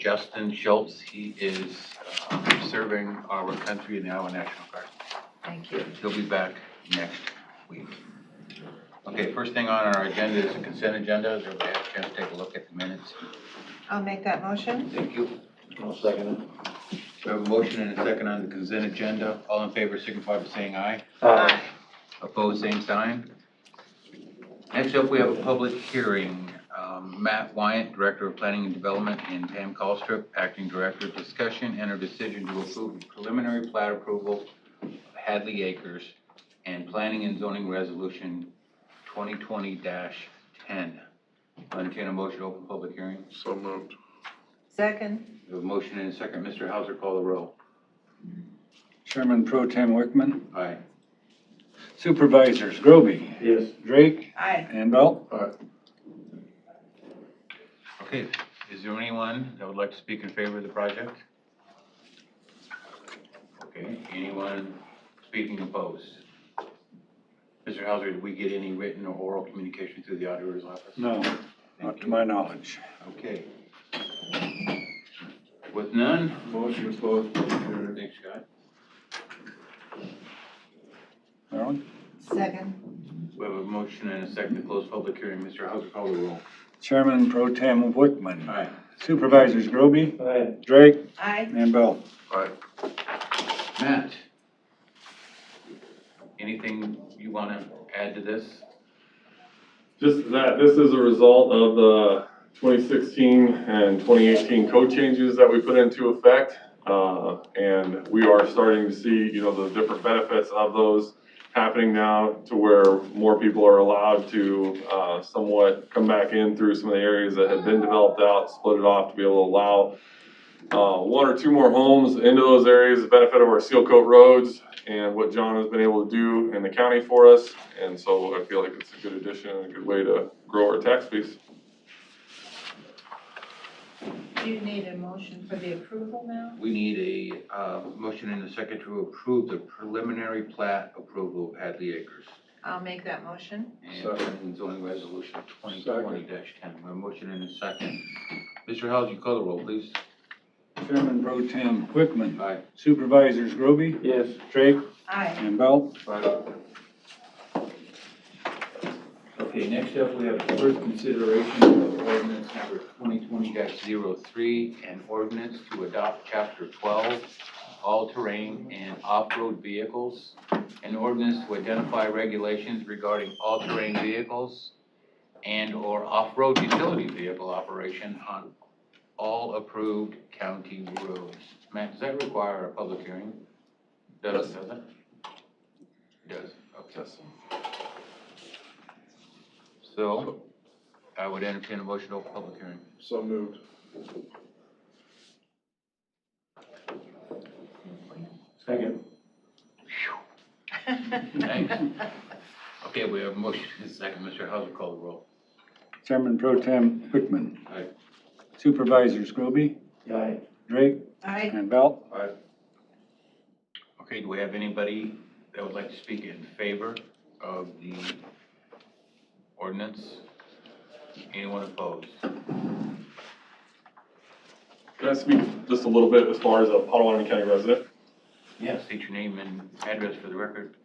Justin Schultz. He is serving our country in the Iowa National Guard. Thank you. He'll be back next week. Okay, first thing on our agenda is the consent agenda. Does everybody have a chance to take a look at the minutes? I'll make that motion. Thank you. I'll second it. We have a motion and a second on the consent agenda. All in favor signify by saying aye. Aye. Opposed, same sign. Next up, we have a public hearing. Matt Wyatt, Director of Planning and Development, and Pam Colstrip, Acting Director, discussion and a decision to approve the preliminary plat approval of Hadley Acres and Planning and Zoning Resolution 2020-10. Entertain a motion to open public hearing. So moved. Second. We have a motion and a second. Mr. Hauser, call the roll. Chairman Pro Tem Wickman. Aye. Supervisors Groby, Yes. Drake, Aye. and Belt. Aye. Okay, is there anyone that would like to speak in favor of the project? Okay, anyone speaking opposed? Mr. Hauser, did we get any written or oral communication through the auditor's office? No, not to my knowledge. Okay. With none? Motion to close public hearing. Thanks, Scott. Marilyn? Second. We have a motion and a second to close public hearing. Mr. Hauser, call the roll. Chairman Pro Tem Wickman. Aye. Supervisors Groby, Aye. Drake, Aye. and Belt. Aye. Matt, anything you want to add to this? Just that this is a result of the 2016 and 2018 code changes that we put into effect. And we are starting to see, the different benefits of those happening now to where more people are allowed to somewhat come back in through some of the areas that had been developed out, split it off to be able to allow one or two more homes into those areas, the benefit of our seal coat roads and what John has been able to do in the county for us. And so I feel like it's a good addition and a good way to grow our tax base. Do you need a motion for the approval now? We need a motion and a second to approve the preliminary plat approval of Hadley Acres I'll make that motion. and zoning resolution 2020-10. We have a motion and a second. Mr. Howes, you call the roll, please. Chairman Pro Tem Wickman. Aye. Supervisors Groby, Yes. Drake, Aye. and Belt. Aye. Okay, next up, we have the first consideration of ordinance number 2020-03 and ordinance to adopt chapter 12, all-terrain and off-road vehicles, an ordinance to identify regulations regarding all-terrain vehicles and/or off-road utility vehicle operation on all approved county roads. Matt, does that require a public hearing? Does it? It does, okay. Yes. So, I would entertain a motion to open public hearing. So moved. Second. Thanks. Okay, we have a motion and a second. Mr. Hauser, call the roll. Chairman Pro Tem Wickman. Aye. Supervisors Groby, Aye. Drake, Aye. and Belt. Aye. Okay, do we have anybody that would like to speak in favor of the ordinance? Anyone opposed? Can I speak just a little bit as far as a Potawatomi County resident? Yes, state your name and address for the record.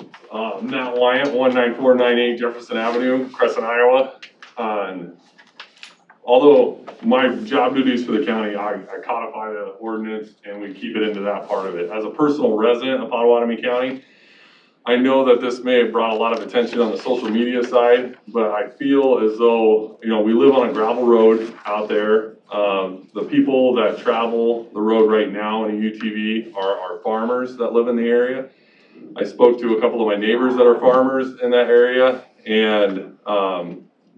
Matt Wyatt, 19498 Jefferson Avenue, Crescent, Iowa. And although my job duties for the county, I codify the ordinance and we keep it into that part of it. As a personal resident of Potawatomi County, I know that this may have brought a lot of attention on the social media side, but I feel as though, we live on a gravel road out there. The people that travel the road right now in a UTV are farmers that live in the area. I spoke to a couple of my neighbors that are farmers in that area, and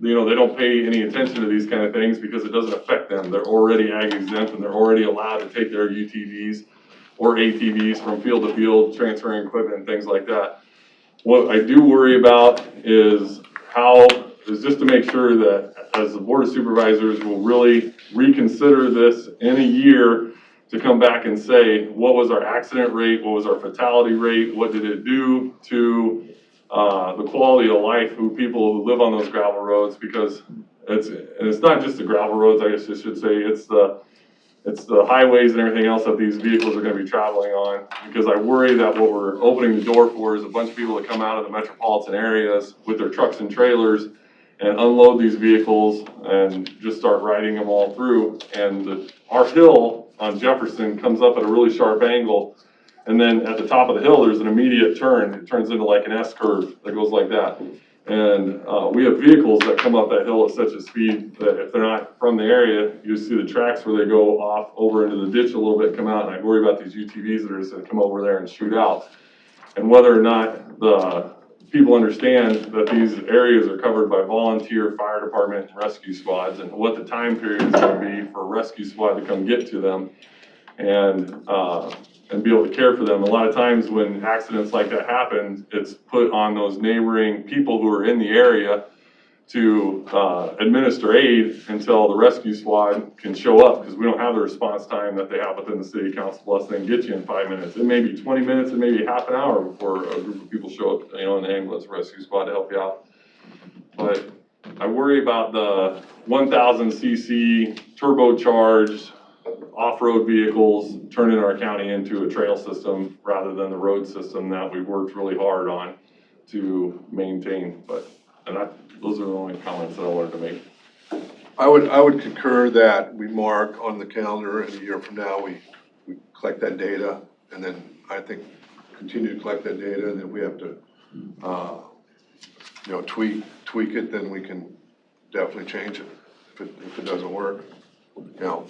they don't pay any attention to these kind of things because it doesn't affect them. They're already ag exempt and they're already allowed to take their UTVs or ATVs from field to field, transferring equipment and things like that. What I do worry about is just to make sure that as the Board of Supervisors will really reconsider this in a year to come back and say, what was our accident rate? What was our fatality rate? What did it do to the quality of life of people who live on those gravel roads? Because it's not just the gravel roads, I guess I should say, it's the It's the highways and everything else that these vehicles are gonna be traveling on, because I worry that what we're opening the door for is a bunch of people that come out of the metropolitan areas with their trucks and trailers and unload these vehicles and just start riding them all through. And our hill on Jefferson comes up at a really sharp angle. And then at the top of the hill, there's an immediate turn. It turns into like an S curve that goes like that. And we have vehicles that come up that hill at such a speed that if they're not from the area, you see the tracks where they go off over into the ditch a little bit, come out, and I worry about these UTVs that are just gonna come over there and shoot out. And whether or not the people understand that these areas are covered by volunteer fire department and rescue squads, and what the time period is gonna be for a rescue squad to come get to them and be able to care for them. A lot of times when accidents like that happen, it's put on those neighboring people who are in the area to administer aid until the rescue squad can show up, because we don't have the response time that they have within the city council, plus they can get you in 5 minutes. It may be 20 minutes, it may be half an hour before a group of people show up, you know, in the ambulance rescue squad to help you out. But I worry about the 1,000 cc turbocharged off-road vehicles turning our county into a trail system rather than the road system that we've worked really hard on to maintain. Those are the only comments that I wanted to make. I would concur that we mark on the calendar, and a year from now, we collect that data, and then I think continue to collect that data, and then we have to, you know, tweak it, then we can definitely change it if it doesn't work, you know.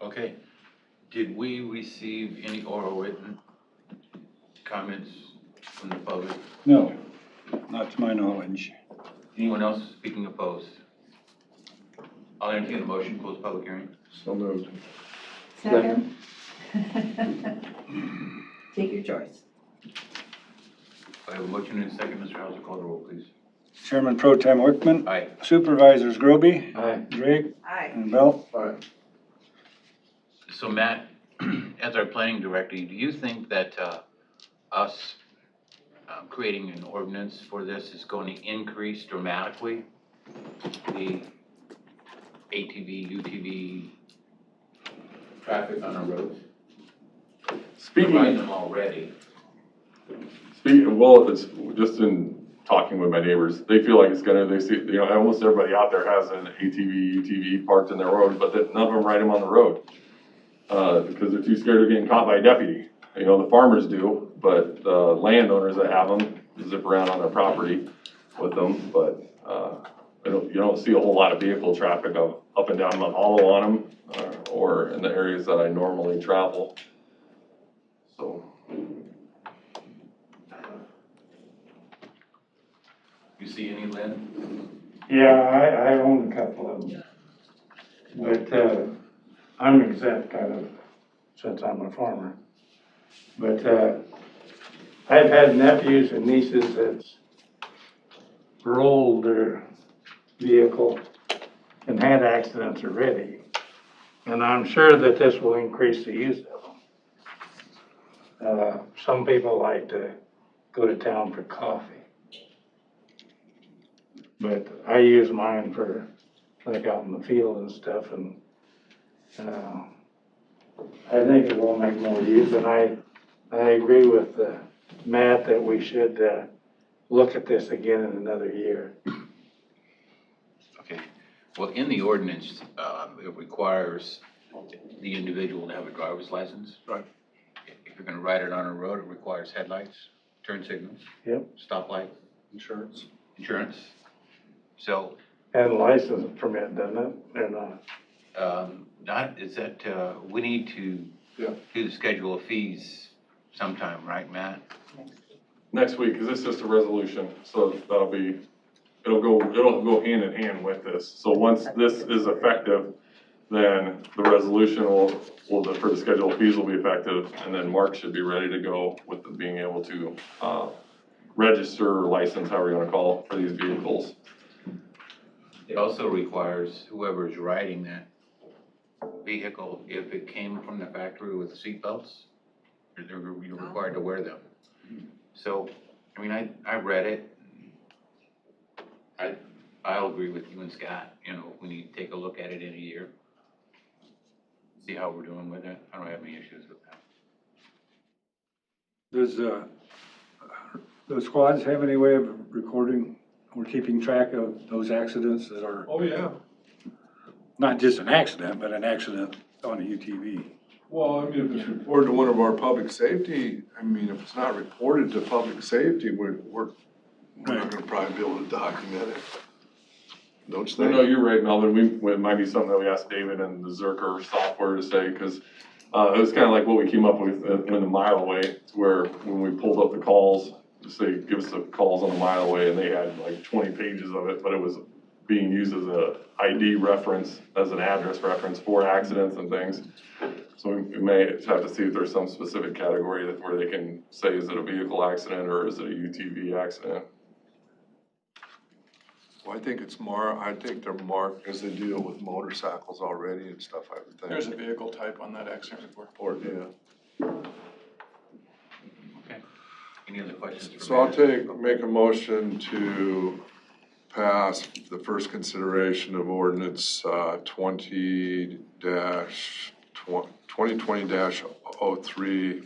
Okay. Did we receive any oral written comments from the public? No, not to my knowledge. Anyone else speaking opposed? I'll entertain a motion to close public hearing. So moved. Second? Take your choice. I have a motion and a second. Mr. Hauser, call the roll, please. Chairman Pro Tem Wickman. Aye. Supervisors Groby, Aye. Drake, Aye. and Bell. All right. So Matt, as our planning director, do you think that us creating an ordinance for this is going to increase dramatically the ATV, UTV traffic on our roads? We're riding them already. Well, it's just in talking with my neighbors, they feel like it's gonna, they see, you know, almost everybody out there has an ATV, UTV parked in their road, but none of them ride them on the road. Because they're too scared of getting caught by a deputy. You know, the farmers do, but the landowners that have them zip around on their property with them. But you don't see a whole lot of vehicle traffic up and down Mount Hollow on them, or in the areas that I normally travel. So. You see any, Lynn? Yeah, I own a couple of them. But, I'm exempt kind of, since I'm a farmer. But, I've had nephews and nieces that's rolled their vehicle and had accidents already. And I'm sure that this will increase the use of them. Some people like to go to town for coffee. But I use mine for, like out in the field and stuff, and I think it will make more use, and I agree with Matt that we should look at this again in another year. Okay. Well, in the ordinance, it requires the individual to have a driver's license. Right. If you're gonna ride it on a road, it requires headlights, turn signals. Yep. Stoplight, Insurance. insurance. So, And license permit, doesn't it, or not? we need to Yeah. do the schedule of fees sometime, right, Matt? Next week, because it's just a resolution, so it'll go hand in hand with this. So once this is effective, then the resolution for the schedule of fees will be effective, and then Mark should be ready to go with being able to register or license, however you want to call it, for these vehicles. It also requires whoever's riding that vehicle, if it came from the factory with seat belts, you're required to wear them. So, I mean, I read it. I I'll agree with you and Scott, you know, we need to take a look at it in a year. See how we're doing with it. I don't have any issues with that. Does, those squads have any way of recording or keeping track of those accidents that are Oh, yeah. not just an accident, but an accident on a UTV? Well, I mean, if it's reported to one of our public safety, I mean, if it's not reported to public safety, we're not gonna probably be able to document it. Don't you No, think? no, you're right, Melvin, it might be something that we asked David and the Zerker software to say, because it was kind of like what we came up with when the mile away, where when we pulled up the calls, to say, give us the calls on the mile away, and they had like 20 pages of it, but it was being used as a ID reference, as an address reference for accidents and things. So we may have to see if there's some specific category where they can say, is it a vehicle accident or is it a UTV accident? Well, I think they're marked as they deal with motorcycles already and stuff, I would think. There's a vehicle type on that accident report. Or, yeah. Okay. Any other questions for So I'll Matt? make a motion to pass the first consideration of ordinance 2020-03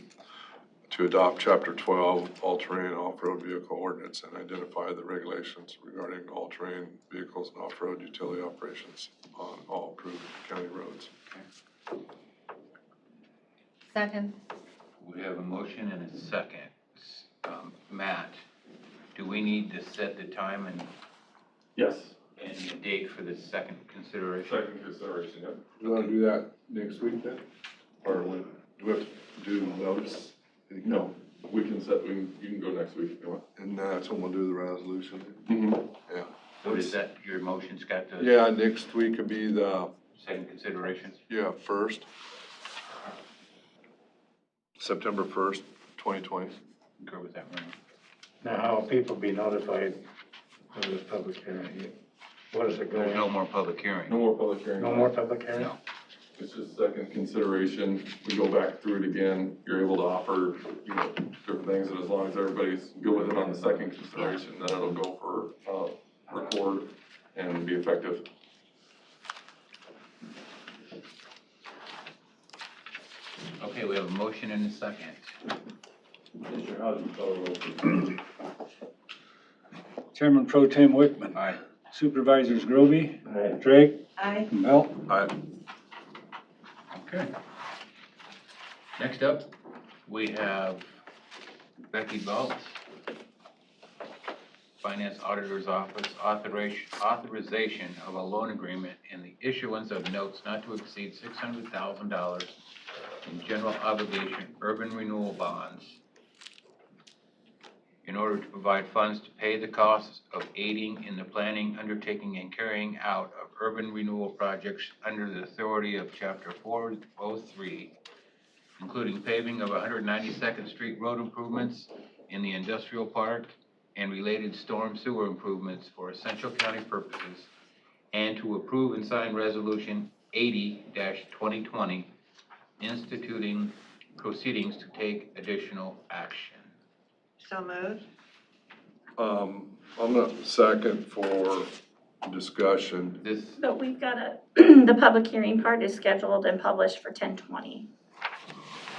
to adopt chapter 12 all-terrain off-road vehicle ordinance and identify the regulations regarding all-terrain vehicles and off-road utility operations on all approved county roads. Second. We have a motion and a second. Matt, do we need to set the time and Yes. the date for the second consideration? Second consideration, yep. You wanna do that next week then? Or when, do we have to do notice? No, you can go next week if you want. And that's when we'll do the resolution? Yeah. So is that your motion, Scott, to Yeah, next week would be the, second consideration? yeah, first. September 1st, 2020. Agree with that, Ron? Now, how will people be notified of this public hearing? What is it There's going? no more public hearing. No more public hearing. No more public hearing? No. It's just second consideration. We go back through it again. You're able to offer, different things, and as long as everybody's good with it on the second consideration, then it'll go for, record and be effective. Okay, we have a motion and a second. Mr. Housen, call roll, please. Chairman Pro Tem Wickman. Aye. Supervisors Groby, Aye. Drake, Aye. Mel. Okay. Next up, we have Becky Belt, Finance Auditor's Office, authorization of a loan agreement and the issuance of notes not to exceed $600,000 in general obligation urban renewal bonds in order to provide funds to pay the costs of aiding in the planning, undertaking, and carrying out of urban renewal projects under the authority of Chapter 403, including paving of 192nd Street road improvements in the industrial park and related storm sewer improvements for essential county purposes, and to approve and sign Resolution 80-2020, instituting proceedings to take additional action. So moved. I'm gonna second for discussion. This, But we've got the public hearing part is scheduled and published for 10:20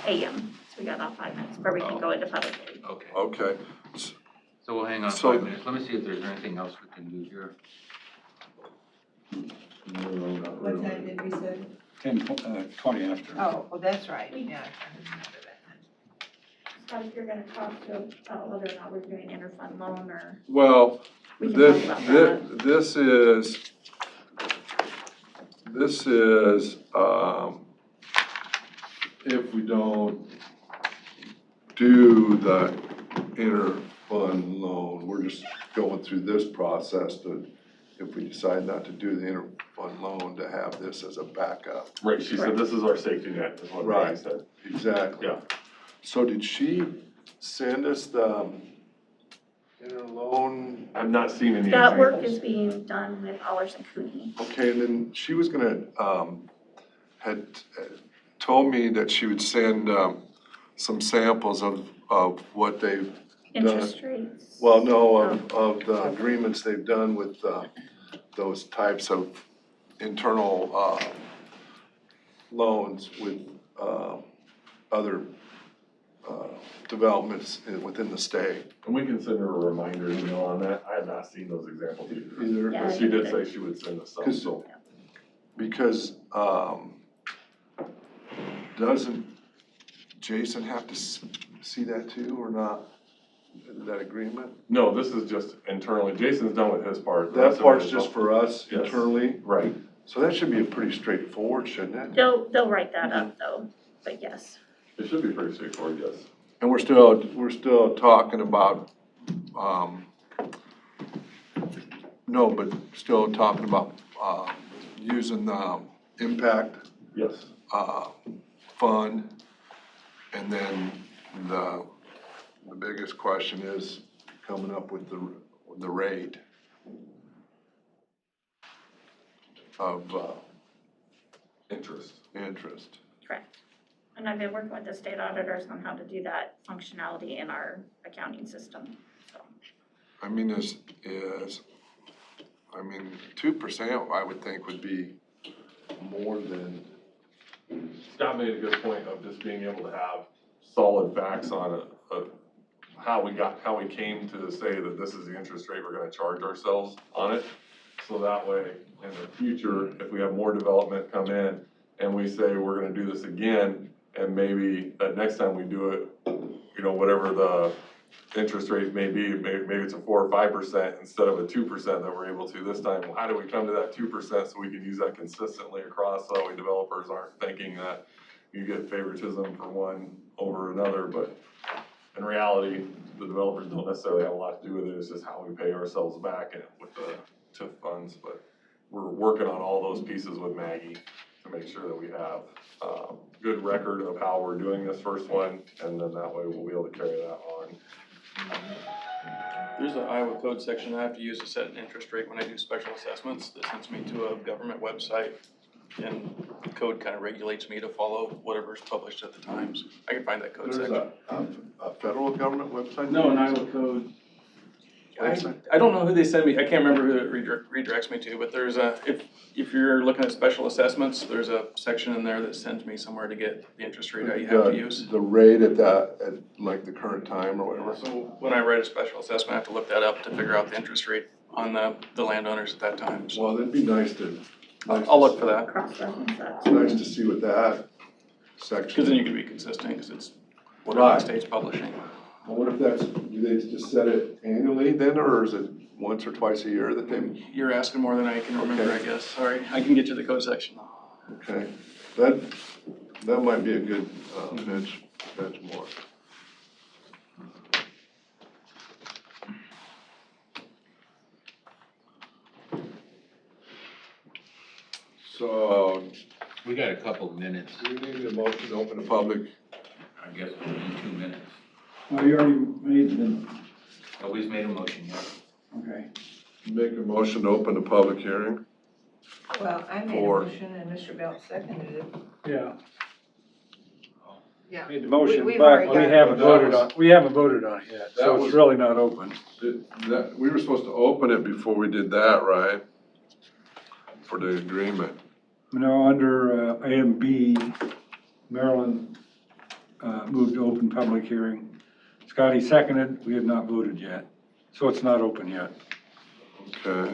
a.m. So we got about 5 minutes where we can go into public hearing. okay, Okay. so we'll hang on So- 5 minutes. Let me see if there's anything else we can do here. What time did we say? 20 after. Oh, well, that's right, yeah. I remember that. Scott, if you're gonna talk to about whether or not we're doing interfund loan or Well, we can talk about that. this is, if we don't do the interfund loan, we're just going through this process to, if we decide not to do the interfund loan, to have this as a backup. Right, she said this is our safety net, is what Ronnie Right. said. Exactly. Yeah. So did she send us the interloan? I've not seen any That work examples. is being done with Allers and Cooney. Okay, and then she was gonna, had told me that she would send, some samples of what they've done. Interest rates. Well, no, of the agreements they've done with, those types of internal, loans with, other, developments within the state. And we can send her a reminder email on that. I have not seen those examples either. Either, Yeah. But she did say she would send us some, so. because, doesn't Jason have to see that too, or not, that agreement? No, this is just internally. Jason's done with his part. The rest That of it part's is just up- for us Yes. internally, Right. so that should be pretty straightforward, shouldn't it? They'll write that up though, but yes. It should be pretty straightforward, yes. And we're still talking about, no, but still talking about, using the impact, Yes. fund. And then the biggest question is coming up with the rate of, Interest. interest. Correct. And I've been working with the state auditors on how to do that functionality in our accounting system, so. I mean, is, 2% I would think would be more than, Scott made a good point of just being able to have solid facts on how we came to say that this is the interest rate we're gonna charge ourselves on it. So that way, in the future, if we have more development come in and we say we're gonna do this again, and maybe that next time we do it, you know, whatever the interest rate may be, maybe it's a 4 or 5% instead of a 2% that we're able to this time. Well, how do we come to that 2% so we can use that consistently across, so that way developers aren't thinking that you get favoritism for one over another, but in reality, the developers don't necessarily have a lot to do with it, it's just how we pay ourselves back and with the TIF funds, but we're working on all those pieces with Maggie to make sure that we have good record of how we're doing this first one, and then that way we'll be able to carry that on. There's an Iowa code section I have to use to set an interest rate when I do special assessments that sends me to a government website. And the code kind of regulates me to follow whatever's published at the times. I can find that code there's section. a federal government website? No, an Iowa code. Website? I don't know who they send me, I can't remember who it redirects me to, but there's if you're looking at special assessments, there's a section in there that sends me somewhere to get the interest rate you have to use. The rate at like the current time or whatever? So when I write a special assessment, I have to look that up to figure out the interest rate on the landowners at that time. So Well, it'd be nice to. I'll look for that, Cross-reference that. It's nice to see what that section. because then you can be consistent, because it's what the state's publishing. Well, what if do they just set it annually then, or is it once or twice a year that they, You're asking more than I can remember, Okay. I guess. Sorry, I can get you the code section. okay, that might be a good, benchmark. So, We got a couple of minutes, we need a motion to open the public. I guess we'll do 2 minutes. Well, you already made the, Nobody's made a motion yet. okay. Make a motion to open the public hearing. Well, I made a Or- motion and Mr. Belt seconded it. Yeah, Yeah. made the motion, We've but already we got it. haven't voted on, it yet, so That it's was- really not open. We were supposed to open it before we did that, right? For the agreement. No, under item B, Marilyn moved to open public hearing. Scotty seconded, we have not voted yet, so it's not open yet. Okay.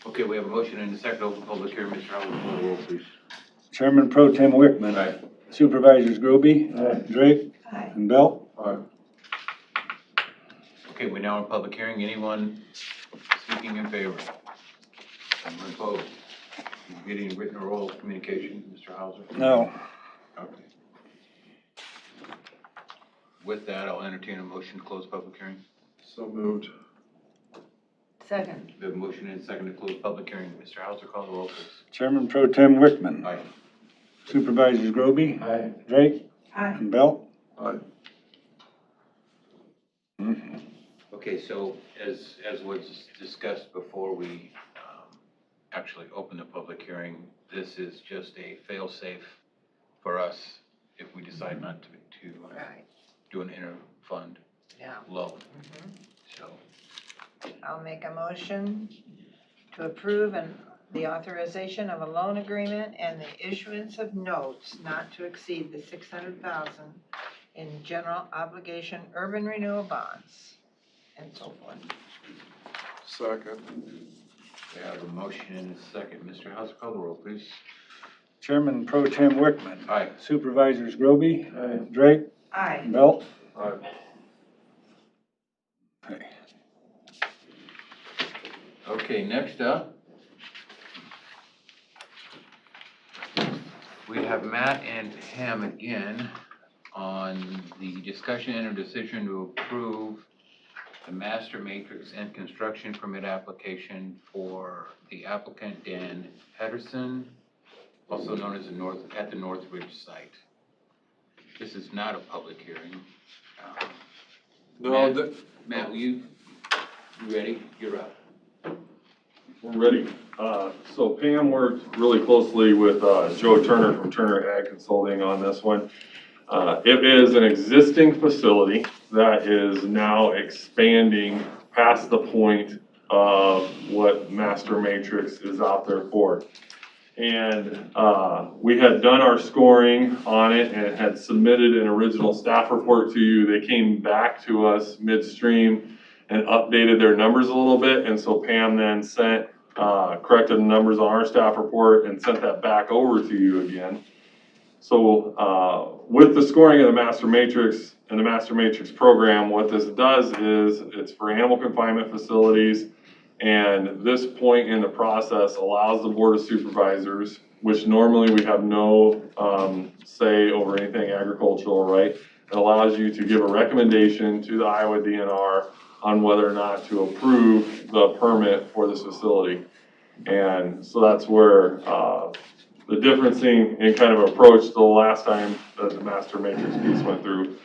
Okay, we have a motion and a second to open public hearing. Mr. Howard, call the roll, please. Chairman Pro Tem Wickman. Supervisors Groby. Drake. Aye. And Belt. All right. Okay, we're now in public hearing. Anyone speaking in favor? Anyone opposed? You getting written or oral communication, Mr. Hauser? No. Okay. With that, I'll entertain a motion to close public hearing. So moved. Second. We have a motion and a second to close public hearing. Mr. Hauser, call the roll, please. Chairman Pro Tem Wickman. Aye. Supervisors Groby. Aye. Drake. Aye. And Belt. Aye. Okay, so as was discussed before we actually open the public hearing, this is just a fail-safe for us if we decide not to Right. do an inter-fund Yeah. loan. So, I'll make a motion to approve the authorization of a loan agreement and the issuance of notes not to exceed the 600,000 in general obligation urban renewal bonds and so forth. Second. we have a motion and a second. Mr. Hauser, call the roll, please. Chairman Pro Tem Wickman. Aye. Supervisors Groby. Aye. Drake. Aye. Belt. Aye. Okay. Okay, next up, we have Matt and Pam again on the discussion and a decision to approve the master matrix and construction permit application for the applicant Dan Pedersen, also known as at the North Ridge site. This is not a public hearing. No, Matt, you ready? You're up. We're ready. So Pam worked really closely with Joe Turner from Turner Ag Consulting on this one. It is an existing facility that is now expanding past the point of what Master Matrix is out there for. And we had done our scoring on it and had submitted an original staff report to you. They came back to us midstream and updated their numbers a little bit. And so Pam then corrected the numbers on our staff report and sent that back over to you again. So with the scoring of the Master Matrix and the Master Matrix program, what this does is it's for animal confinement facilities. And this point in the process allows the Board of Supervisors, which normally we have no say over anything agricultural, right? It allows you to give a recommendation to the Iowa DNR on whether or not to approve the permit for this facility. And so that's where the differencing in kind of approach the last time that the Master Matrix piece went through.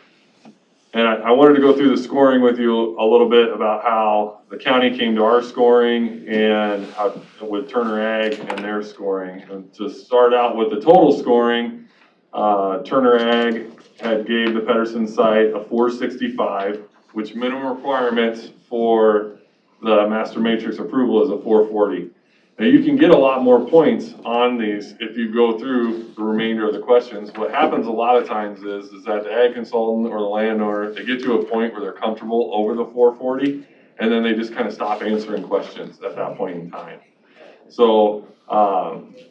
And I wanted to go through the scoring with you a little bit about how the county came to our scoring and how, with Turner Ag and their scoring. And to start out with the total scoring, Turner Ag had gave the Pedersen site a 465, which minimum requirement for the Master Matrix approval is a 440. Now you can get a lot more points on these if you go through the remainder of the questions. What happens a lot of times is that the ag consultant or the landowner, they get to a point where they're comfortable over the 440, and then they just kind of stop answering questions at that point in time. So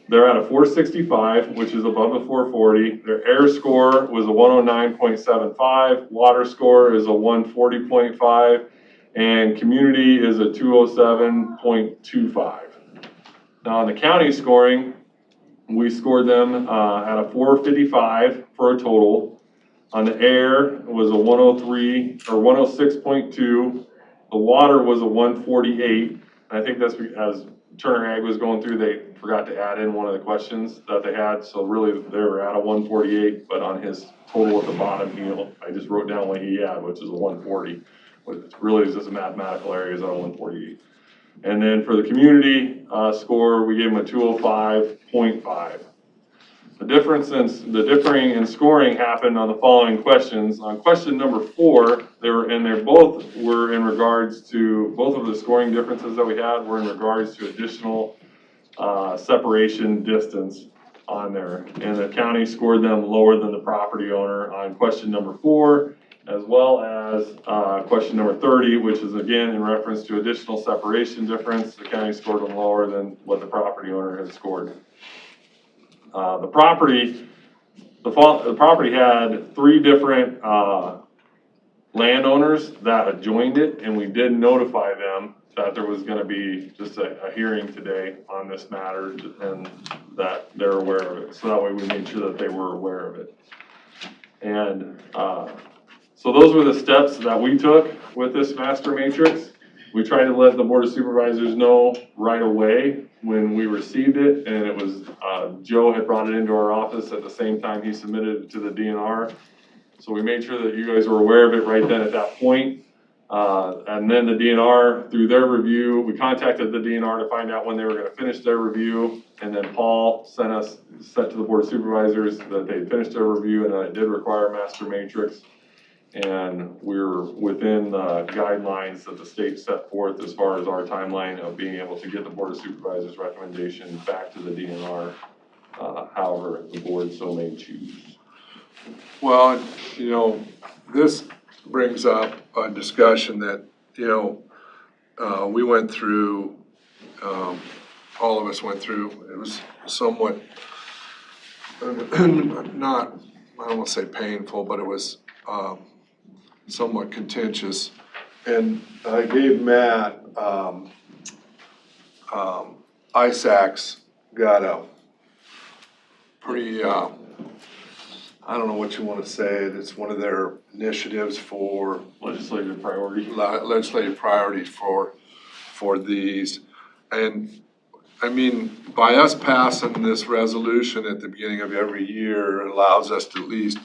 they're at a 465, which is above the 440. Their air score was a 109.75, water score is a 140.5, and community is a 207.25. Now on the county scoring, we scored them at a 455 for a total. On the air, it was a 103 or 106.2. The water was a 148. I think that's because Turner Ag was going through, they forgot to add in one of the questions that they had. So really they were at a 148, but on his total at the bottom, I just wrote down what he had, which is a 140. Which really is just a mathematical area is at a 148. And then for the community score, we gave them a 205.5. The differing in scoring happened on the following questions. On question number 4, both were in regards to, both of the scoring differences that we had were in regards to additional separation distance on there. And the county scored them lower than the property owner on question number 4. As well as question number 30, which is again in reference to additional separation difference. The county scored them lower than what the property owner had scored. The property had 3 different landowners that adjoined it, and we did notify them that there was going to be just a hearing today on this matter, and that they're aware of it. So that way we made sure that they were aware of it. And so those were the steps that we took with this Master Matrix. We tried to let the Board of Supervisors know right away when we received it, and it was, Joe had brought it into our office at the same time he submitted it to the DNR. So we made sure that you guys were aware of it right then at that point. And then the DNR, through their review, we contacted the DNR to find out when they were gonna finish their review. And then Paul sent to the Board of Supervisors that they had finished their review and that it did require Master Matrix. And we're within the guidelines that the state set forth as far as our timeline of being able to get the Board of Supervisors recommendation back to the DNR, however the board so may choose. Well, you know, this brings up a discussion that, you know, we went through, all of us went through. It was somewhat, not, I don't want to say painful, but it was somewhat contentious. And I gave Matt, ISAC's got a pretty, I don't know what you want to say, it's one of their initiatives for Legislative priority. legislative priorities for these. And I mean, by us passing this resolution at the beginning of every year, it allows us to at least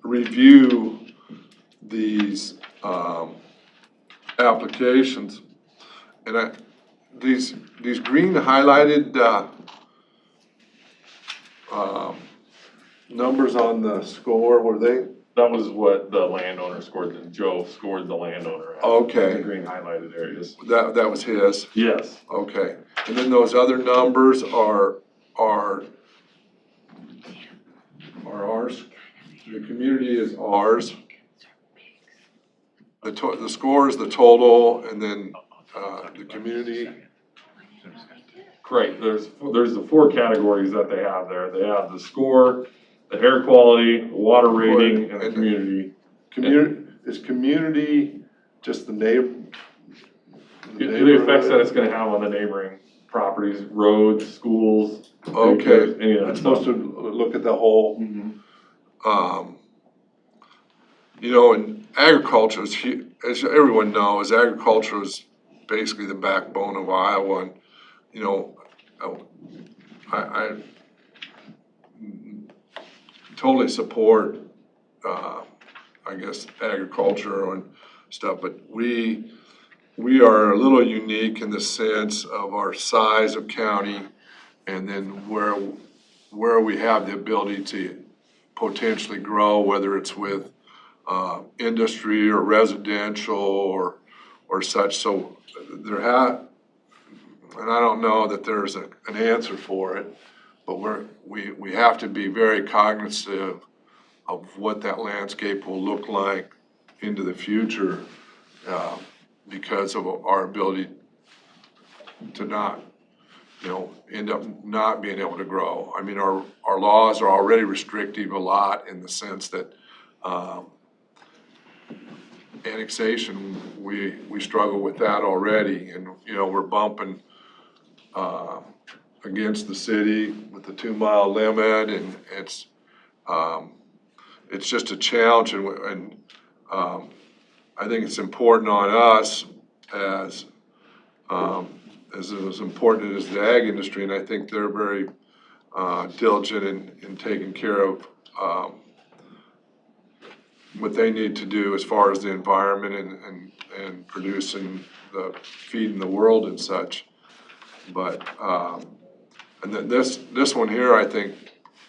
review these applications. And these green highlighted numbers on the score, were they? That was what the landowner scored, Joe scored the landowner at. Okay. The green highlighted areas. That was his? Yes. Okay. And then those other numbers are ours? The community is ours? The score is the total, and then the community? Correct, there's the four categories that they have there. They have the score, the air quality, the water rating, and the community. Is community just the The effects that it's gonna have on the neighboring properties, roads, schools. Okay, any of that it's supposed stuff. to look at the whole. Mhm. You know, and agriculture is as everyone knows, agriculture is basically the backbone of Iowa. And, you know, I totally support, I guess, agriculture and stuff, but we are a little unique in the sense of our size of county, and then where we have the ability to potentially grow, whether it's with industry or residential or such. So and I don't know that there's an answer for it, but we have to be very cognizant of what that landscape will look like into the future, because of our ability to not, you know, end up not being able to grow. I mean, our laws are already restrictive a lot in the sense that annexation, we struggle with that already, and, you know, we're bumping against the city with the 2-mile limit, and it's just a challenge, and I think it's important on us as important as the ag industry, and I think they're very diligent in taking care of what they need to do as far as the environment and producing the feeding the world and such. But and then this one here, I think,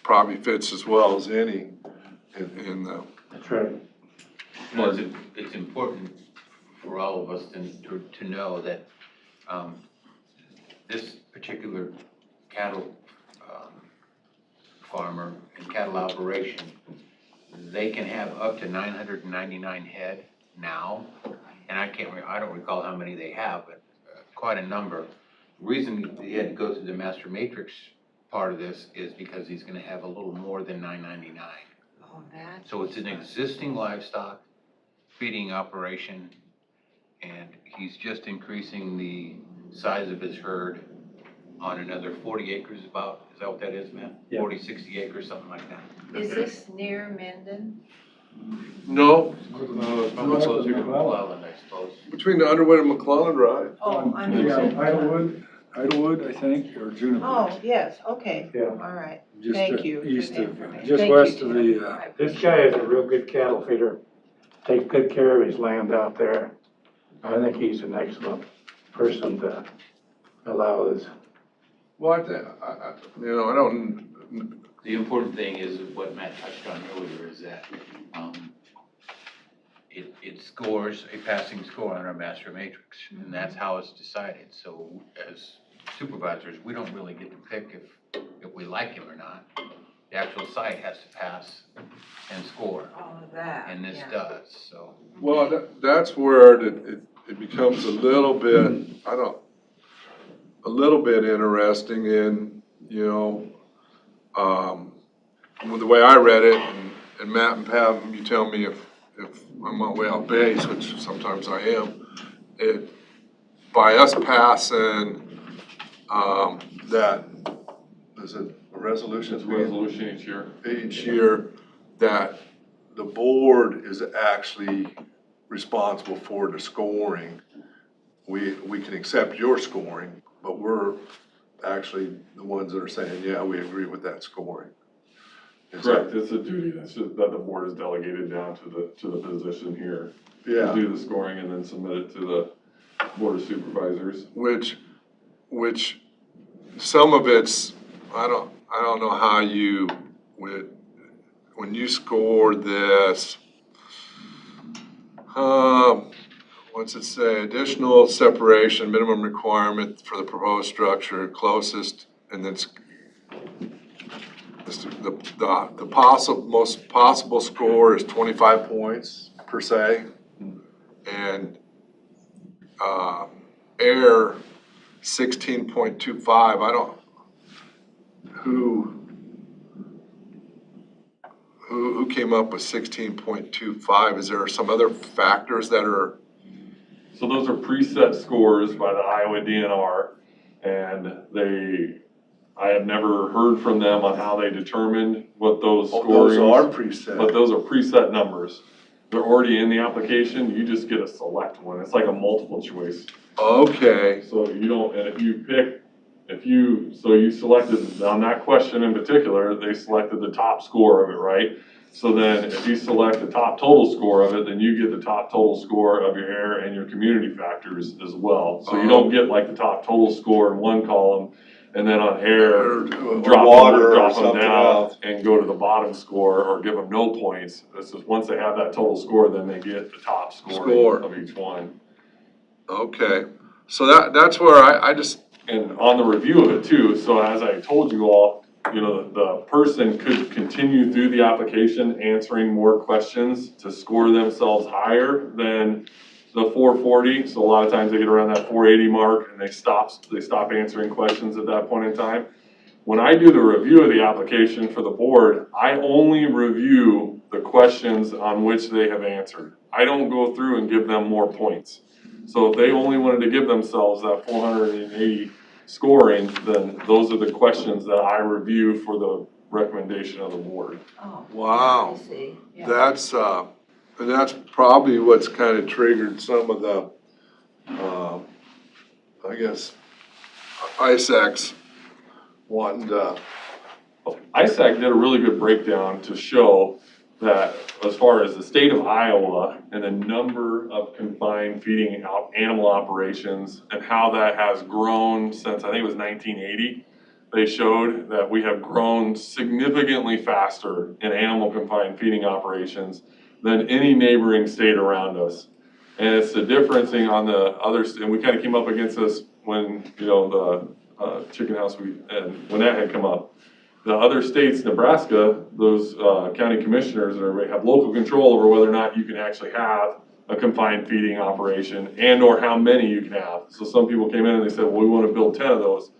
probably fits as well as any in the. That's right. Well, it's important for all of us to know that this particular cattle farmer and cattle operation, they can have up to 999 head now, and I don't recall how many they have, but quite a number. The reason he had to go through the master matrix part of this is because he's gonna have a little more than 999. Oh, that's. So it's an existing livestock feeding operation, and he's just increasing the size of his herd on another 40 acres about, is that what that is, man? Yeah. 40, 60 acres, something like that. Is this near Menden? No, Probably closer to McClellan, I suppose. between the Underwood and McClellan, right? Oh, Yeah, Underwood. Idlewood, I think, or Juniper. Oh, yes, okay. Yeah. All right. Just Thank you for east the of, information. just Thank you, west of Tim. the, I This appreciate guy it. is a real good cattle feeder, takes good care of his land out there. I think he's an excellent person to allow this. Well, I think, you know, I don't The important thing is what Matt touched on earlier, is that, it scores a passing score on our master matrix, and that's how it's decided. So as supervisors, we don't really get to pick if we like him or not. The actual site has to pass and score, All of that, and this yeah. does, so. Well, that's where it becomes a little bit, a little bit interesting in, with the way I read it, and Matt and Pam, you tell me if I'm way out base, which sometimes I am, by us passing, that, is it a resolution? It's a resolution Each year, that the board is actually responsible for the scoring. We can accept your scoring, but we're actually the ones that are saying, yeah, we agree with that scoring. Correct, it's a duty that the board has delegated down to the position here. Yeah. To do the scoring and then submit it to the board of supervisors. Which some of it's, I don't know how you would, when you score this, what's it say? Additional separation, minimum requirement for the proposed structure, closest, and then the most possible score is 25 points per se, and air 16.25. I don't, who came up with 16.25? Is there some other factors that are? So those are preset scores by the Iowa DNR, and I have never heard from them on how they determined what those scorings. Those are preset. But those are preset numbers. They're already in the application, you just get a select one. It's like a multiple choice. Okay. So you don't, and so you selected, on that question in particular, they selected the top score of it, right? So then if you select the top total score of it, then you get the top total score of your air and your community factors as well. So you don't get like the top total score in one column, and then on air, drop them down and go to the bottom score or give them no points. This is, once they have that total score, then they get the top score of each one. Okay, so that's where I just. And on the review of it too, so as I told you all, the person could continue through the application answering more questions to score themselves higher than the 440. So a lot of times they get around that 480 mark and they stop answering questions at that point in time. When I do the review of the application for the board, I only review the questions on which they have answered. I don't go through and give them more points. So if they only wanted to give themselves that 480 scoring, then those are the questions that I review for the recommendation of the board. Oh, Wow. I see. Yeah. And that's probably what's kind of triggered some of the, I guess, ISACs wanting to. ISAC did a really good breakdown to show that as far as the state of Iowa and the number of confined feeding animal operations and how that has grown since, I think it was 1980, they showed that we have grown significantly faster in animal confined feeding operations than any neighboring state around us. And it's the difference on the others, and we kind of came up against this when, the chicken house, when that had come up. The other states, Nebraska, those county commissioners and everybody have local control over whether or not you can actually have a confined feeding operation and or how many you can have. So some people came in and they said, well, we want to build 10 of those.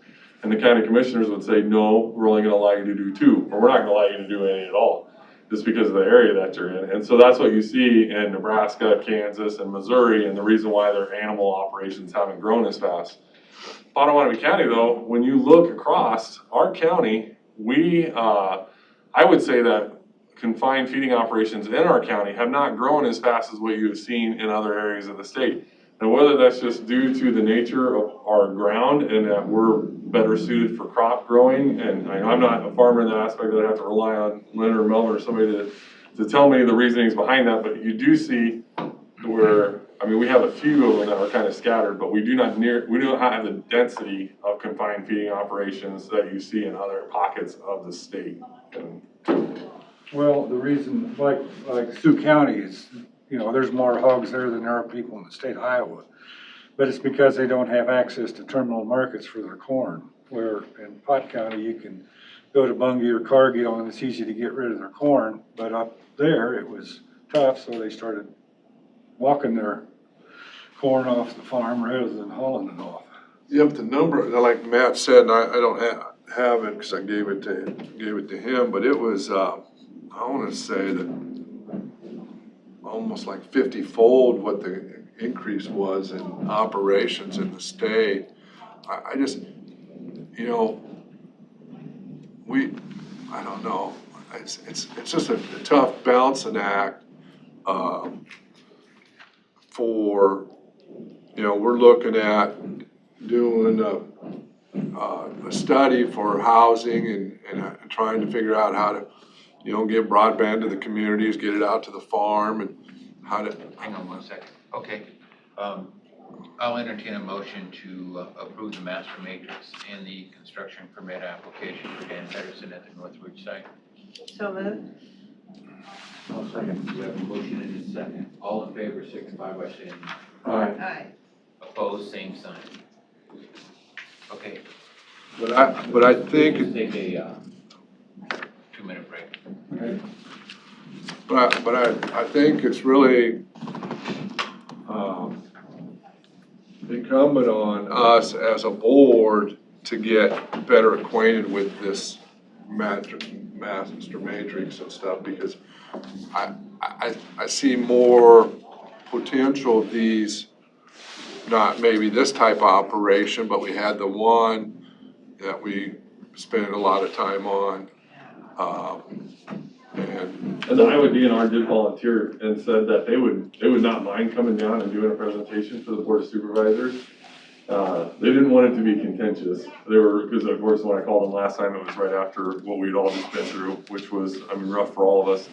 And the county commissioners would say, no, we're only going to allow you to do 2, or we're not going to allow you to do any at all, just because of the area that you're in. And so that's what you see in Nebraska, Kansas, and Missouri, and the reason why their animal operations haven't grown as fast. Potawatomi County, though, when you look across our county, I would say that confined feeding operations in our county have not grown as fast as what you have seen in other areas of the state. And whether that's just due to the nature of our ground and that we're better suited for crop growing, and I'm not a farmer in that aspect that I have to rely on Leonard or Melvin or somebody to tell me the reasonings behind that, but you do see where I mean, we have a few of them that are kind of scattered, but we do not have the density of confined feeding operations that you see in other pockets of the state. And Well, the reason, like Sioux County is, there's more hogs there than there are people in the state of Iowa. But it's because they don't have access to terminal markets for their corn. Where in Pot County, you can go to Bungie or Cargill and it's easy to get rid of their corn. But up there, it was tough, so they started walking their corn off the farm rather than hauling it off. Yeah, but the number, like Matt said, and I don't have it because I gave it to him, but it was, I want to say that almost like 50-fold what the increase was in operations in the state. I just, I don't know. It's just a tough balancing act for, we're looking at doing a study for housing and trying to figure out how to, get broadband to the communities, get it out to the farm and how to. Hang on 1 second. Okay. I'll entertain a motion to approve the master matrix and the construction permit application for Dan Pedersen at the Northridge site. So moved. I'll second. We have a motion and a second. All in favor, signify by saying aye. Aye. Opposed, same sign. Okay. But I think, Let's take a 2-minute break. but I think it's really incumbent on us as a board to get better acquainted with this master matrix and stuff, because I see more potential of these, not maybe this type of operation, but we had the one that we spent a lot of time on. the Iowa DNR did volunteer and said that they would not mind coming down and doing a presentation for the Board of Supervisors. They didn't want it to be contentious. Because of course, when I called them last time, it was right after what we'd all just been through, which was, rough for all of us.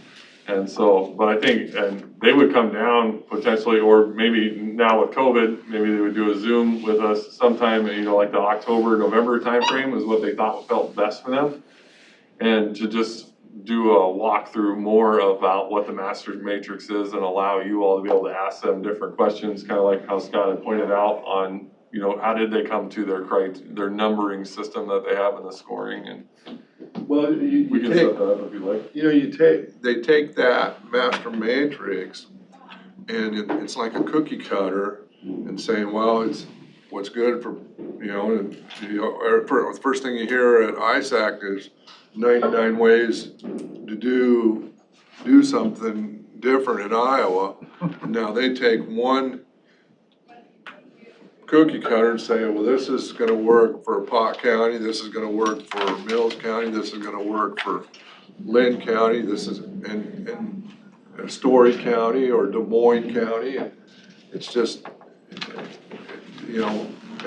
And so, but I think, and they would come down potentially, or maybe now with COVID, maybe they would do a Zoom with us sometime, like the October, November timeframe was what they thought felt best for them. And to just do a walkthrough more about what the master matrix is and allow you all to be able to ask them different questions, kind of like how Scott had pointed out on, how did they come to their numbering system that they have in the scoring, and Well, we can set that up if you like. they take that master matrix and it's like a cookie cutter and saying, well, it's what's good for, the first thing you hear at ISAC is 99 ways to do something different in Iowa. Now they take one cookie cutter and say, well, this is gonna work for Pot County, this is gonna work for Mills County, this is gonna work for Lynn County, this is, and Story County or Des Moines County. And it's just,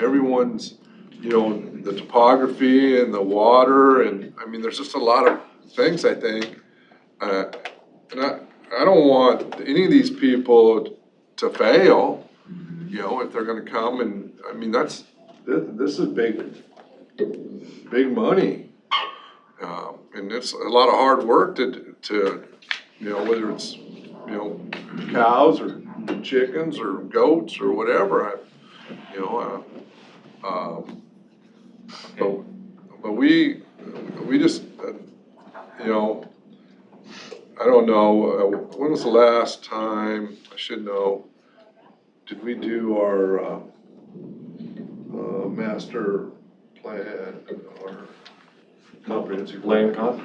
everyone's, the topography and the water, and there's just a lot of things, I think. And I don't want any of these people to fail, if they're gonna come and, this is big money. And it's a lot of hard work to whether it's, cows or chickens or goats or whatever, but we just, I don't know, when was the last time, I should know, did we do our master plan or comprehensive plan? Land comp,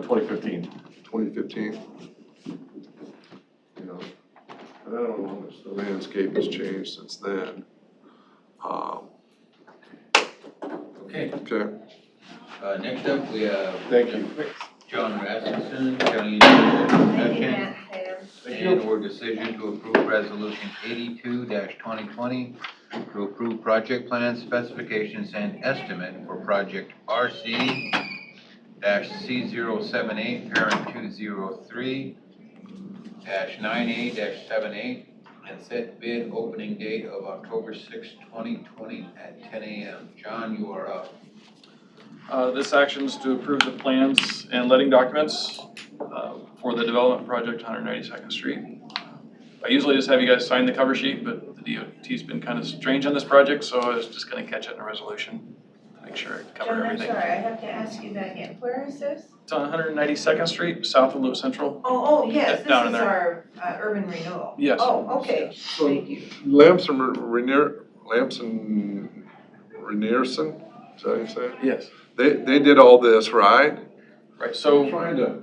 2015. 2015? I don't know how much the landscape has changed since then. Okay. Okay, Next up, we have thank you. John Rasmussen, County Engineer, discussion and/or decision to approve resolution 82-2020 to approve project plans, specifications, and estimate for project RC-C078, parent 203-9A-78 and set bid opening date of October 6, 2020 at 10 a.m. John, you are up. This action is to approve the plans and letting documents for the development project 192nd Street. I usually just have you guys sign the cover sheet, but the DOT's been kind of strange on this project, so I was just gonna catch it in a resolution, to make sure it covered John, I'm everything. sorry, I have to ask you that again. Where is this? It's on 192nd Street, south of Loop Central. Oh, yes, this Down in is there. our urban renewal. Yes. Oh, okay, So thank you. Lamson Ranierson, is that how you say it? Yes. They did all this, right? Right, so Trying to,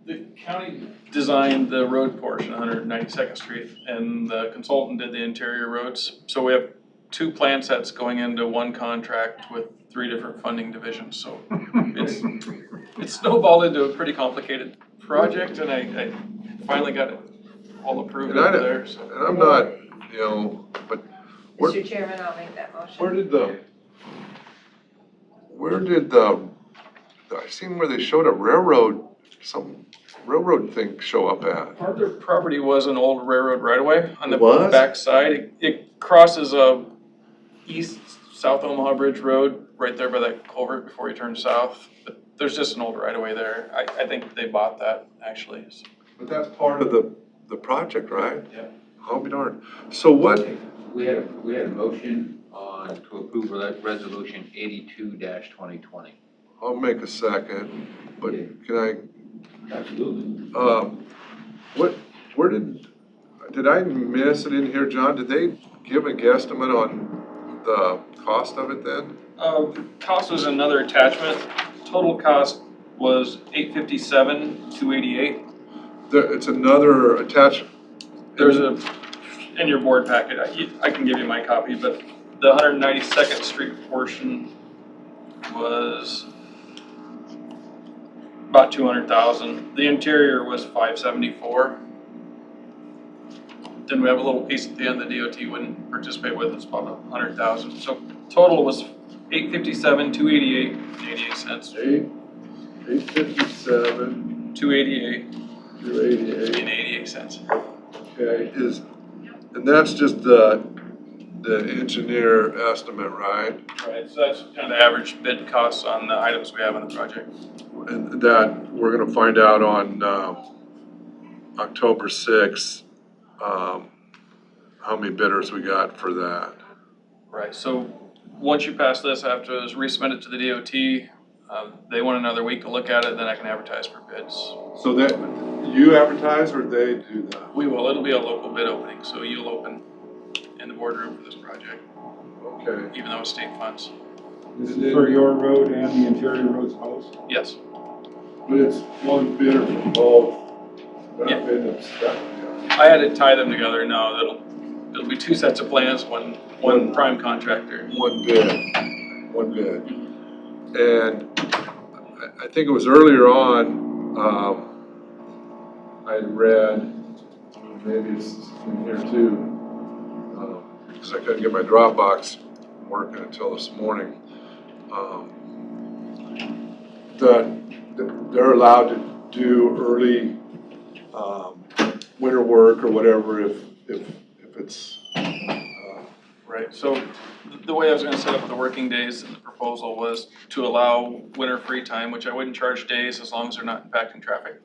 the county designed the road portion, 192nd Street, and the consultant did the interior roads. So we have 2 plan sets going into one contract with 3 different funding divisions, so it's snowballed into a pretty complicated project, and I finally got it all approved And I over know- there, so. and I'm not, but where- Mr. Chairman, I'll make that motion. where did I seen where they showed a railroad, some railroad thing show up at? Part of their property was an old railroad right-of-way on the It was? back side. It crosses east-south Omaha Bridge Road, right there by that culvert before you turn south. But there's just an old right-of-way there. I think they bought that, actually. But that's part of the project, right? Yeah. I'll be darned. So what, We had a motion to approve resolution 82-2020. I'll make a second, but can I, Absolutely. where did I miss it in here, John? Did they give a guesstimate on the cost of it then? Cost was another attachment. Total cost was $857,288. It's another attachment. There's in your board packet, I can give you my copy, but the 192nd Street portion was about 200,000. The interior was 574. Then we have a little piece at the end the DOT wouldn't participate with, it's about 100,000. So total was 857,288 and 88 cents. 857, 288 288. and 88 cents. Okay, and that's just the engineer estimate, right? Right, so that's kind of the average bid costs on the items we have on the project. And that, we're gonna find out on, October 6th, how many bidders we got for that. Right, so once you pass this, I have to resubmit it to the DOT. They want another week to look at it, then I can advertise for bids. So that, you advertise or they do that? We will, it'll be a local bid opening, so you'll open in the boardroom for this project, Okay. even though it's state funds. This is for your road and the interior roads house? Yes, But it's one bidder for both. Yeah. Not bidding stuff, yeah. I had to tie them together, no, it'll be 2 sets of plans, one prime contractor. One bid. And I think it was earlier on, I read, maybe it's in here too, because I couldn't get my Dropbox working until this morning. They're allowed to do early, winter work or whatever if it's, Right, so the way I was gonna set up the working days in the proposal was to allow winter free time, which I wouldn't charge days as long as they're not impacting traffic.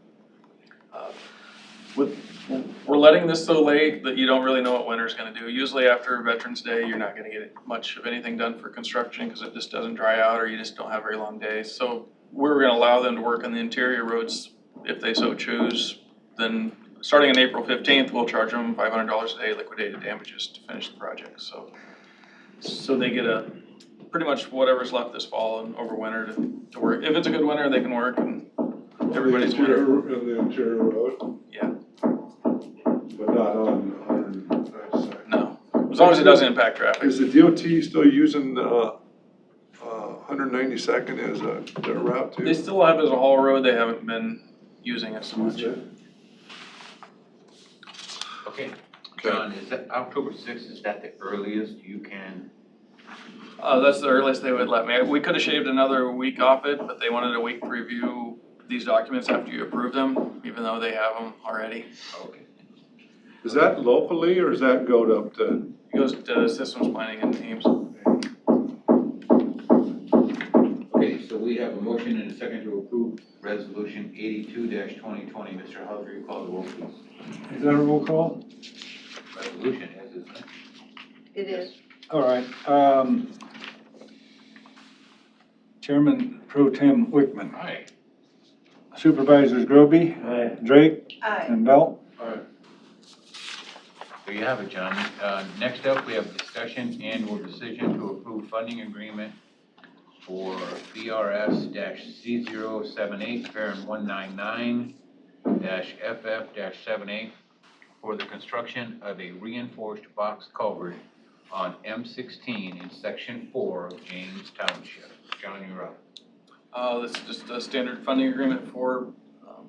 We're letting this so late that you don't really know what winter's gonna do. Usually after Veterans Day, you're not gonna get much of anything done for construction because it just doesn't dry out or you just don't have very long days. So we're gonna allow them to work on the interior roads if they so choose. Then starting on April 15th, we'll charge them $500 a day liquidated damages to finish the project. So they get pretty much whatever's left this fall and over winter to work. If it's a good winter, they can work and everybody's winter. in the interior road, Yeah, but not on 192nd. no, as long as it doesn't impact traffic. Is the DOT still using 192nd as their route They too? still have it as a haul road, they haven't been using it so much. Okay, John, is that October 6th, is that the earliest you can? That's the earliest they would let me. We could have shaved another week off it, but they wanted a week to review these documents after you approve them, even though they have them already. Okay. Is that locally or does that go up to? It goes to systems planning and Ames. Okay, so we have a motion and a second to approve resolution 82-2020. Mr. Hauser, you call the roll, please. Is that a roll call? Resolution is, isn't it? It is. All right. Chairman Pro Tem Wickman, Aye. Supervisors Groby, Aye. Drake, Aye. and Belt. There you have it, John. Next up, we have discussion annual decision to approve funding agreement for BRS-C078, parent 199-FF-78 for the construction of a reinforced box culvert on M16 in section 4 of James Township. John, you're up. This is just a standard funding agreement for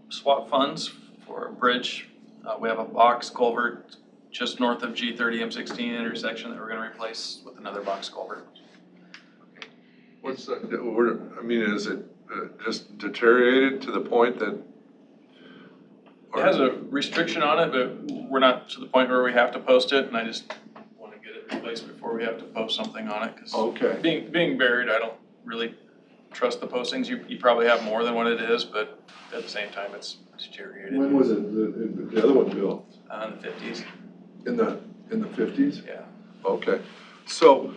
swap funds for a bridge. We have a box culvert just north of G30 M16 intersection that we're gonna replace with another box culvert. What's that, is it just deteriorated to the point that? It has a restriction on it, but we're not to the point where we have to post it, and I just wanna get it replaced before we have to post something on it, cause Okay, being buried, I don't really trust the postings. You probably have more than what it is, but at the same time, it's deteriorated. when was it, the other one built? In the 50s, In the 50s? yeah. Okay, so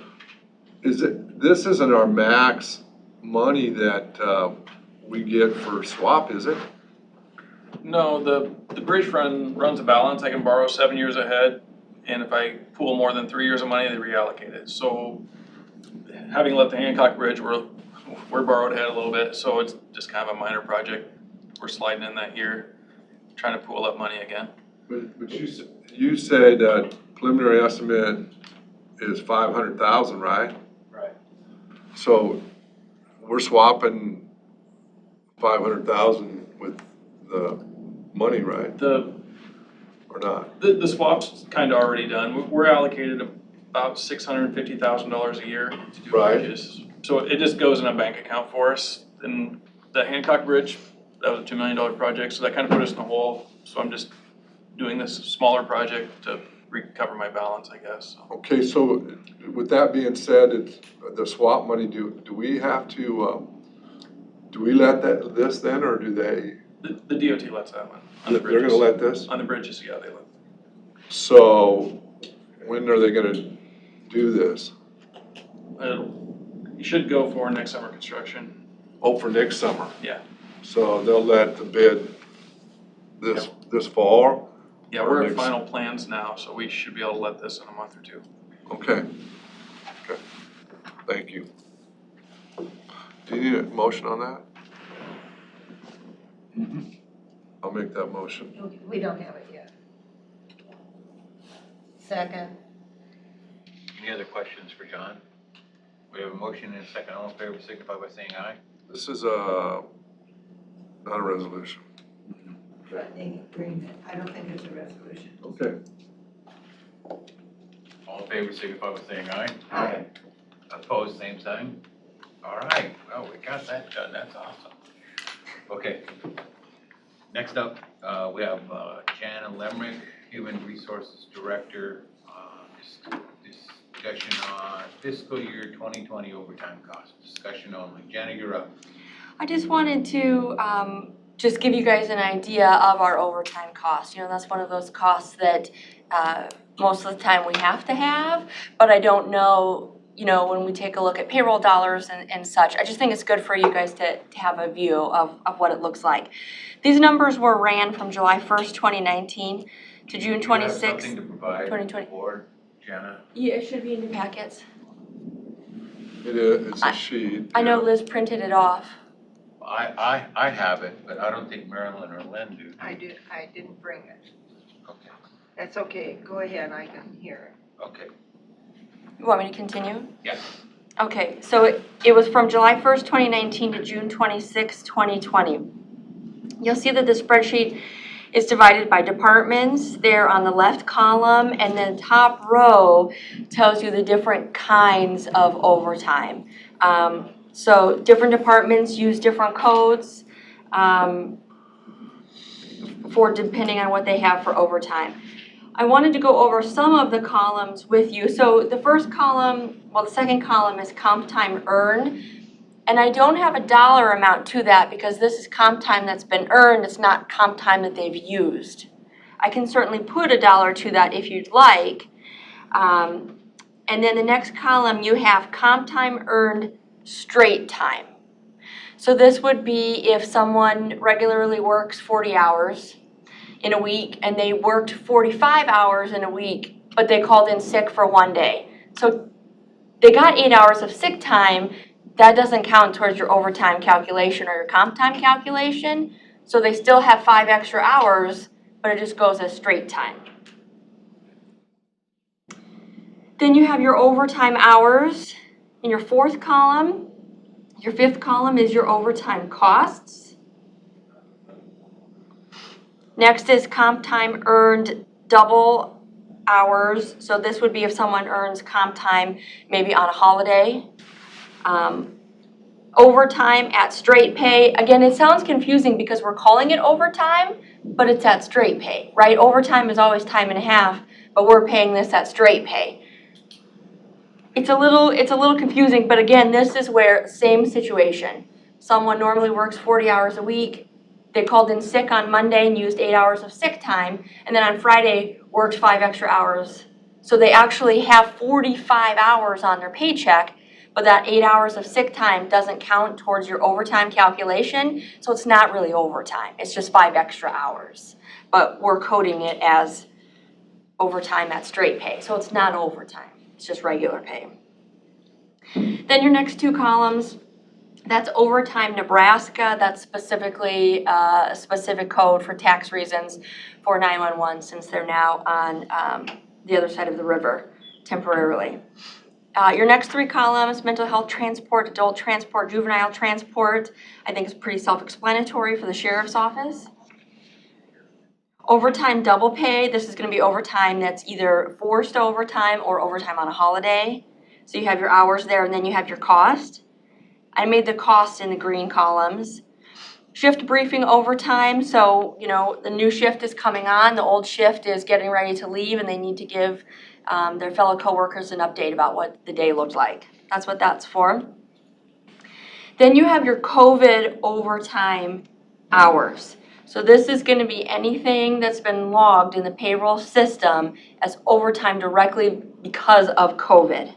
this isn't our max money that we get for swap, is it? No, the bridge fund runs a balance. I can borrow 7 years ahead, and if I pool more than 3 years of money, they reallocate it. So having let the Hancock Bridge, we're borrowed ahead a little bit, so it's just kind of a minor project. We're sliding in that year, trying to pool up money again. But you said preliminary estimate is 500,000, right? Right. So we're swapping 500,000 with the money, right, The or not? swap's kind of already done. We're allocated about $650,000 a year to do Right. bridges. So it just goes in a bank account for us. And the Hancock Bridge, that was a $2 million project, so that kind of put us in the hole. So I'm just doing this smaller project to recover my balance, I guess. So. Okay, so with that being said, it's the swap money, do we have to, do we let this then, or do they? The DOT lets that one. On the They're gonna bridges. let this? On the bridges, yeah, they let. So when are they gonna do this? You should go for next summer construction. Oh, for next summer? Yeah. So they'll let the bid this fall? Yeah, Or we're at next- final plans now, so we should be able to let this in a month or two. Okay. Okay, thank you. Do you need a motion on that? I'll make that motion. We don't have it yet. Second. Any other questions for John? We have a motion and a second. All in favor, signify by saying aye. This is not a resolution. Funding agreement. I don't think it's a resolution. Okay. All in favor, signify by saying aye. Aye. Opposed, same sign. All right, well, we got that done. That's awesome. Okay. Next up, we have Jana Lemrick, Human Resources Director, discussion on fiscal year 2020 overtime costs. Discussion only. Jana, you're up. I just wanted to just give you guys an idea of our overtime costs. You know, that's one of those costs that most of the time we have to have, but I don't know, you know, when we take a look at payroll dollars and such, I just think it's good for you guys to have a view of what it looks like. These numbers were ran from July 1st, 2019 to June 26th, Do you have something to provide 2020. the board, Jana? Yeah, it should be in your packets. It is, it's a sheet. I know Liz printed it off. I have it, but I don't think Marilyn or Lynn do. I didn't bring it. Okay, That's okay. Go ahead. I can hear it. okay. You want me to continue? Yes. Okay, so it was from July 1st, 2019 to June 26th, 2020. You'll see that the spreadsheet is divided by departments there on the left column, and the top row tells you the different kinds of overtime. So different departments use different codes for depending on what they have for overtime. I wanted to go over some of the columns with you. So the first column, well, the second column is comp time earned. And I don't have a dollar amount to that because this is comp time that's been earned, it's not comp time that they've used. I can certainly put a dollar to that if you'd like. And then the next column, you have comp time earned straight time. So this would be if someone regularly works 40 hours in a week and they worked 45 hours in a week, but they called in sick for one day. So they got 8 hours of sick time. That doesn't count towards your overtime calculation or your comp time calculation. So they still have 5 extra hours, but it just goes as straight time. Then you have your overtime hours in your fourth column. Your fifth column is your overtime costs. Next is comp time earned double hours. So this would be if someone earns comp time maybe on a holiday. Overtime at straight pay. Again, it sounds confusing because we're calling it overtime, but it's at straight pay, right? Overtime is always time and a half, but we're paying this at straight pay. It's a little confusing, but again, this is where, same situation. Someone normally works 40 hours a week. They called in sick on Monday and used 8 hours of sick time, and then on Friday worked 5 extra hours. So they actually have 45 hours on their paycheck, but that 8 hours of sick time doesn't count towards your overtime calculation, so it's not really overtime. It's just 5 extra hours. But we're coding it as overtime at straight pay, so it's not overtime. It's just regular pay. Then your next two columns, that's overtime Nebraska. That's specifically a specific code for tax reasons for 911 since they're now on the other side of the river temporarily. Your next three columns, mental health transport, adult transport, juvenile transport, I think is pretty self-explanatory for the sheriff's office. Overtime double pay, this is going to be overtime that's either forced overtime or overtime on a holiday. So you have your hours there and then you have your cost. I made the cost in the green columns. Shift briefing overtime, so the new shift is coming on, the old shift is getting ready to leave and they need to give their fellow coworkers an update about what the day looked like. That's what that's for. Then you have your COVID overtime hours. So this is going to be anything that's been logged in the payroll system as overtime directly because of COVID.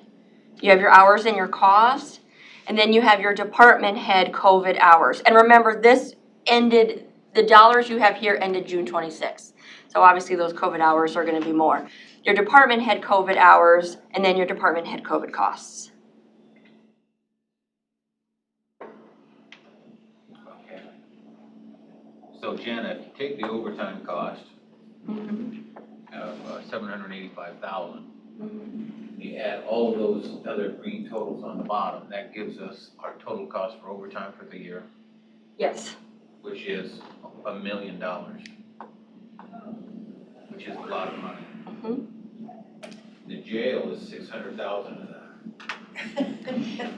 You have your hours and your costs, and then you have your department head COVID hours. And remember, this ended, the dollars you have here ended June 26th. So obviously those COVID hours are going to be more. Your department head COVID hours, and then your department head COVID costs. Okay. So Janet, take the overtime cost of $785,000. You add all of those other green totals on the bottom, that gives us our total cost for overtime for the year, Yes. which is $1 million, which is a lot of money. The jail is $600,000 of that.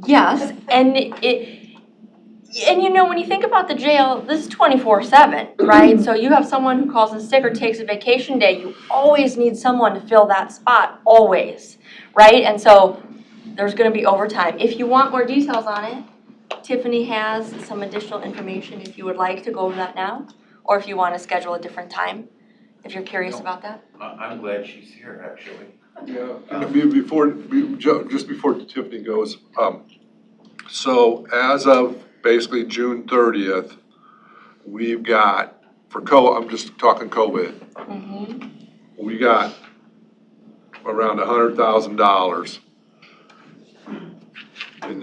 Yes, and when you think about the jail, this is 24/7, right? So you have someone who calls in sick or takes a vacation day, you always need someone to fill that spot, always, right? And so there's going to be overtime. If you want more details on it, Tiffany has some additional information if you would like to go over that now, or if you want to schedule a different time, if you're curious about that. I'm glad she's here, actually. Yeah, just before Tiffany goes, so as of basically June 30th, we've got, I'm just talking COVID, we got around $100,000 in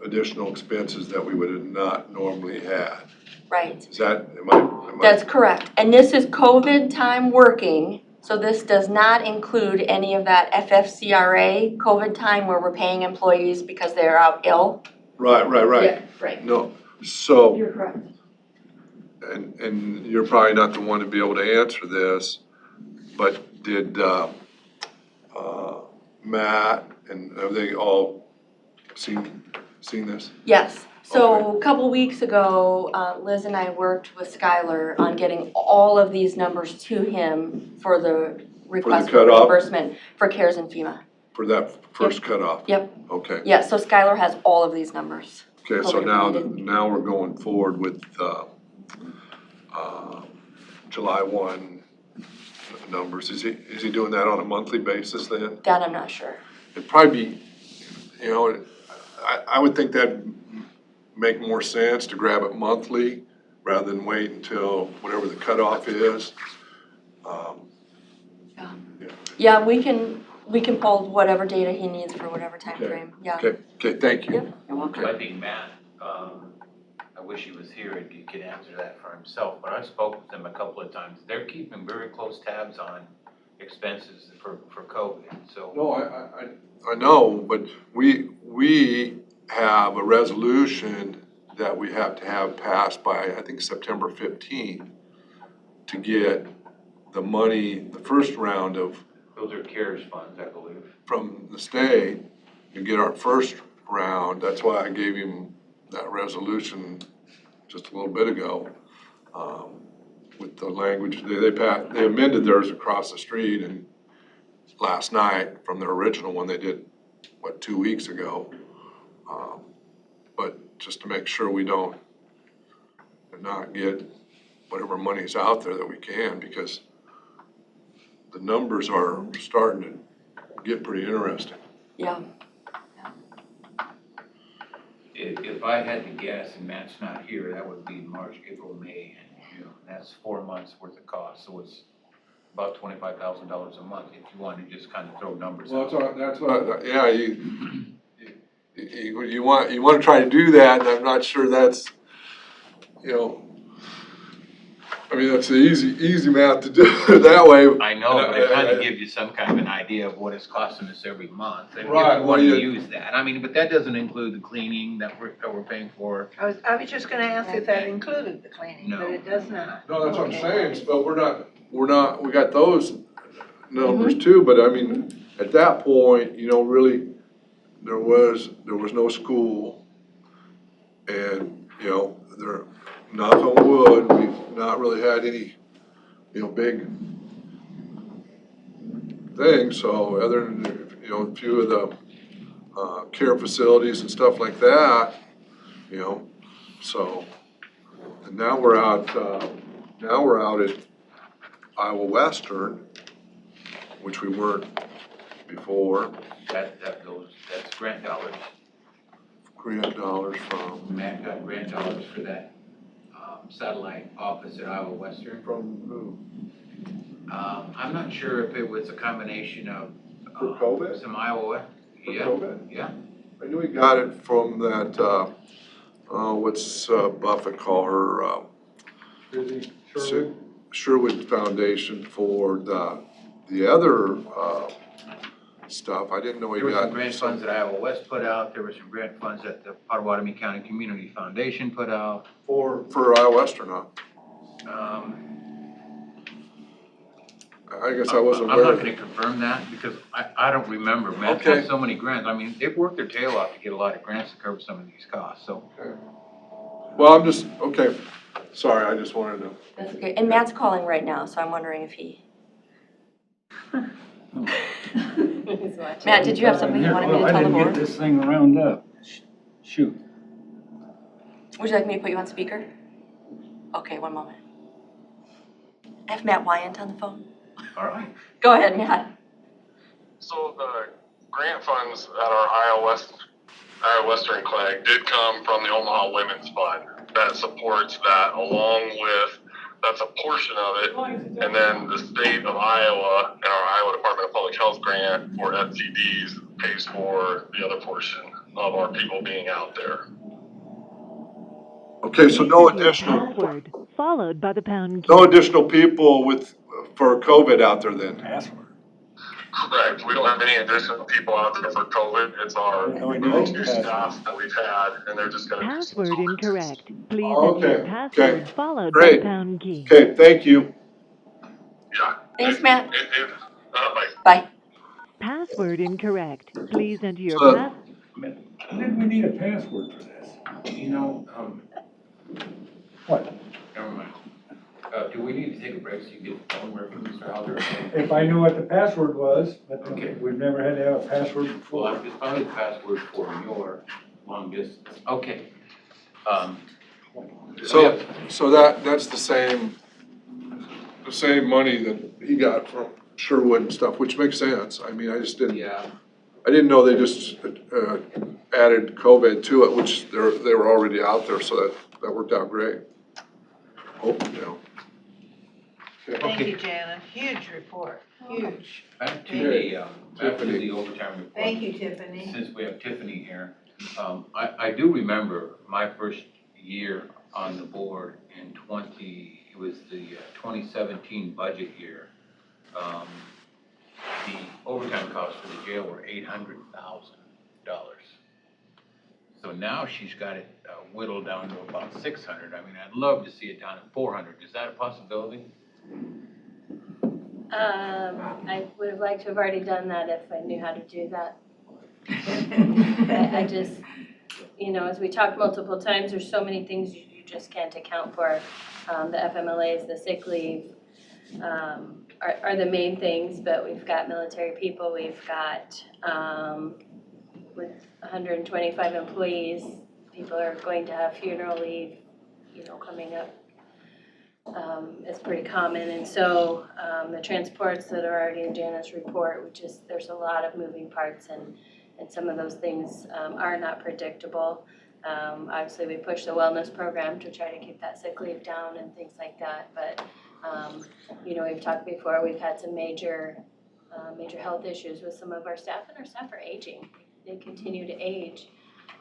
additional expenses that we would have not normally had. Right. Is that, am I? That's correct. And this is COVID time working, so this does not include any of that FFCRA COVID time where we're paying employees because they're out ill. Right. Yeah, right. No, so, You're correct. and you're probably not the one to be able to answer this, but did Matt and have they all seen this? Yes. So a couple weeks ago, Liz and I worked with Skylar on getting all of these numbers to him for the request for cutoff? reimbursement for CARES and FEMA. For that first cutoff? Yep. Okay, Yeah, so Skylar has all of these numbers. okay, so COVID now, related. now we're going forward with, July 1 numbers. Is he doing that on a monthly basis then? That I'm not sure. It'd probably be, you know, I would think that'd make more sense to grab it monthly rather than wait until whatever the cutoff is. Yeah, we can pull whatever data he needs for whatever time Okay. frame. Yeah. Okay, thank you. Yep, you're welcome. I think Matt, I wish he was here and he could answer that for himself, but I spoke with him a couple of times. They're keeping very close tabs on expenses for COVID, so. No, I know, but we have a resolution that we have to have passed by, I think, September 15th to get the money, the first round of, Those are CARES funds, I believe. from the state, and get our first round. That's why I gave him that resolution just a little bit ago, with the language, they amended theirs across the street and last night from their original one they did, 2 weeks ago. But just to make sure we don't not get whatever money's out there that we can, because the numbers are starting to get pretty interesting. Yeah. If I had to guess, and Matt's not here, that would be March, April, May, and June. That's 4 months worth of cost, so it's about $25,000 a month if you want to just kind of throw numbers out. Well, that's what, yeah, you want to try to do that, and I'm not sure that's, you know, I mean, that's the easy math to do it that way. I know, but it kind of gives you some kind of an idea of what it's costing us every month. And Right, if you want to use that, I mean, but that doesn't include the cleaning that we're paying for. I was just gonna ask if that included the cleaning, but No. it does not. No, that's what I'm Okay. saying, but we got those numbers too, but I mean, at that point, you know, really, there was no school. And, you know, knock on wood, we've not really had any, you know, big things, so other than, you know, a few of the, care facilities and stuff like that, you know, so. And now we're out at Iowa Western, which we weren't before. That's grant dollars. Grant dollars from. Matt got grant dollars for that satellite office at Iowa Western. From who? I'm not sure if it was a combination of. For COVID? Some Iowa, For yeah, COVID? yeah. I knew we got it from that, what's Buffett call her, Sherwood Foundation for the other, stuff. I didn't know we There were got. some grant funds that Iowa West put out, there were some grant funds that the Potawatomi County Community Foundation put out. For Iowa Western, huh? I guess I wasn't I'm aware. not gonna confirm that because I don't remember, Matt, Okay. had so many grants, I mean, they've worked their tail off to get a lot of grants to cover some of these costs, so. Well, I'm just, okay, sorry, I just wanted to. That's okay. And Matt's calling right now, so I'm wondering if he. Matt, did you have something you wanted me to tell the I didn't board? get this thing round up. Shoot. Would you like me to put you on speaker? Okay, one moment. I have Matt Wyant on the phone. All right. Go ahead, Matt. So the grant funds at our Iowa Western Clag did come from the Omaha Women's Fund that supports that that's a portion of it. And then the state of Iowa and our Iowa Department of Public Health grant for FCDs pays for the other portion of our people being out there. Okay, so no additional, Password followed by the pound key. no additional people for COVID out there then? Password. Correct. We don't have any additional people out there for COVID. It's our two staff that we've had, and they're just gonna. Password incorrect. Please Oh, enter your okay, password okay. followed by Great. the pound key. Okay, thank you. Yeah. Thanks, Matt. Bye. Bye. Password incorrect. Please enter your So- pass. When did we need a password for this? You know, What? never mind. Do we need to take a break so you get the phone working, Mr. Halder? If I knew what the password was, but Okay. we've never had to have a password Well, before. it's probably the password for your long distance. Okay. So that's the same money that he got from Sherwood and stuff, which makes sense. I mean, I just didn't, Yeah, I didn't know they just, added COVID to it, which they were already out there, so that worked out great. Oh, yeah. Thank you, Jana. Huge report, huge. back to the overtime report. Thank you, Tiffany. Since we have Tiffany here, I do remember my first year on the board in it was the 2017 budget year. The overtime costs for the jail were $800,000. So now she's got it whittled down to about 600. I mean, I'd love to see it down at 400. Is that a possibility? I would have liked to have already done that if I knew how to do that. I just, as we talked multiple times, there's so many things you just can't account for. The FMLAs, the sick leave, are the main things, but we've got military people, we've got, with 125 employees, people are going to have funeral leave, coming up. It's pretty common, and so, the transports that are already in Jana's report, there's a lot of moving parts, and some of those things, are not predictable. Obviously, we push the wellness program to try to keep that sick leave down and things like that, but, we've talked before, we've had some major health issues with some of our staff, and our staff are aging. They continue to age.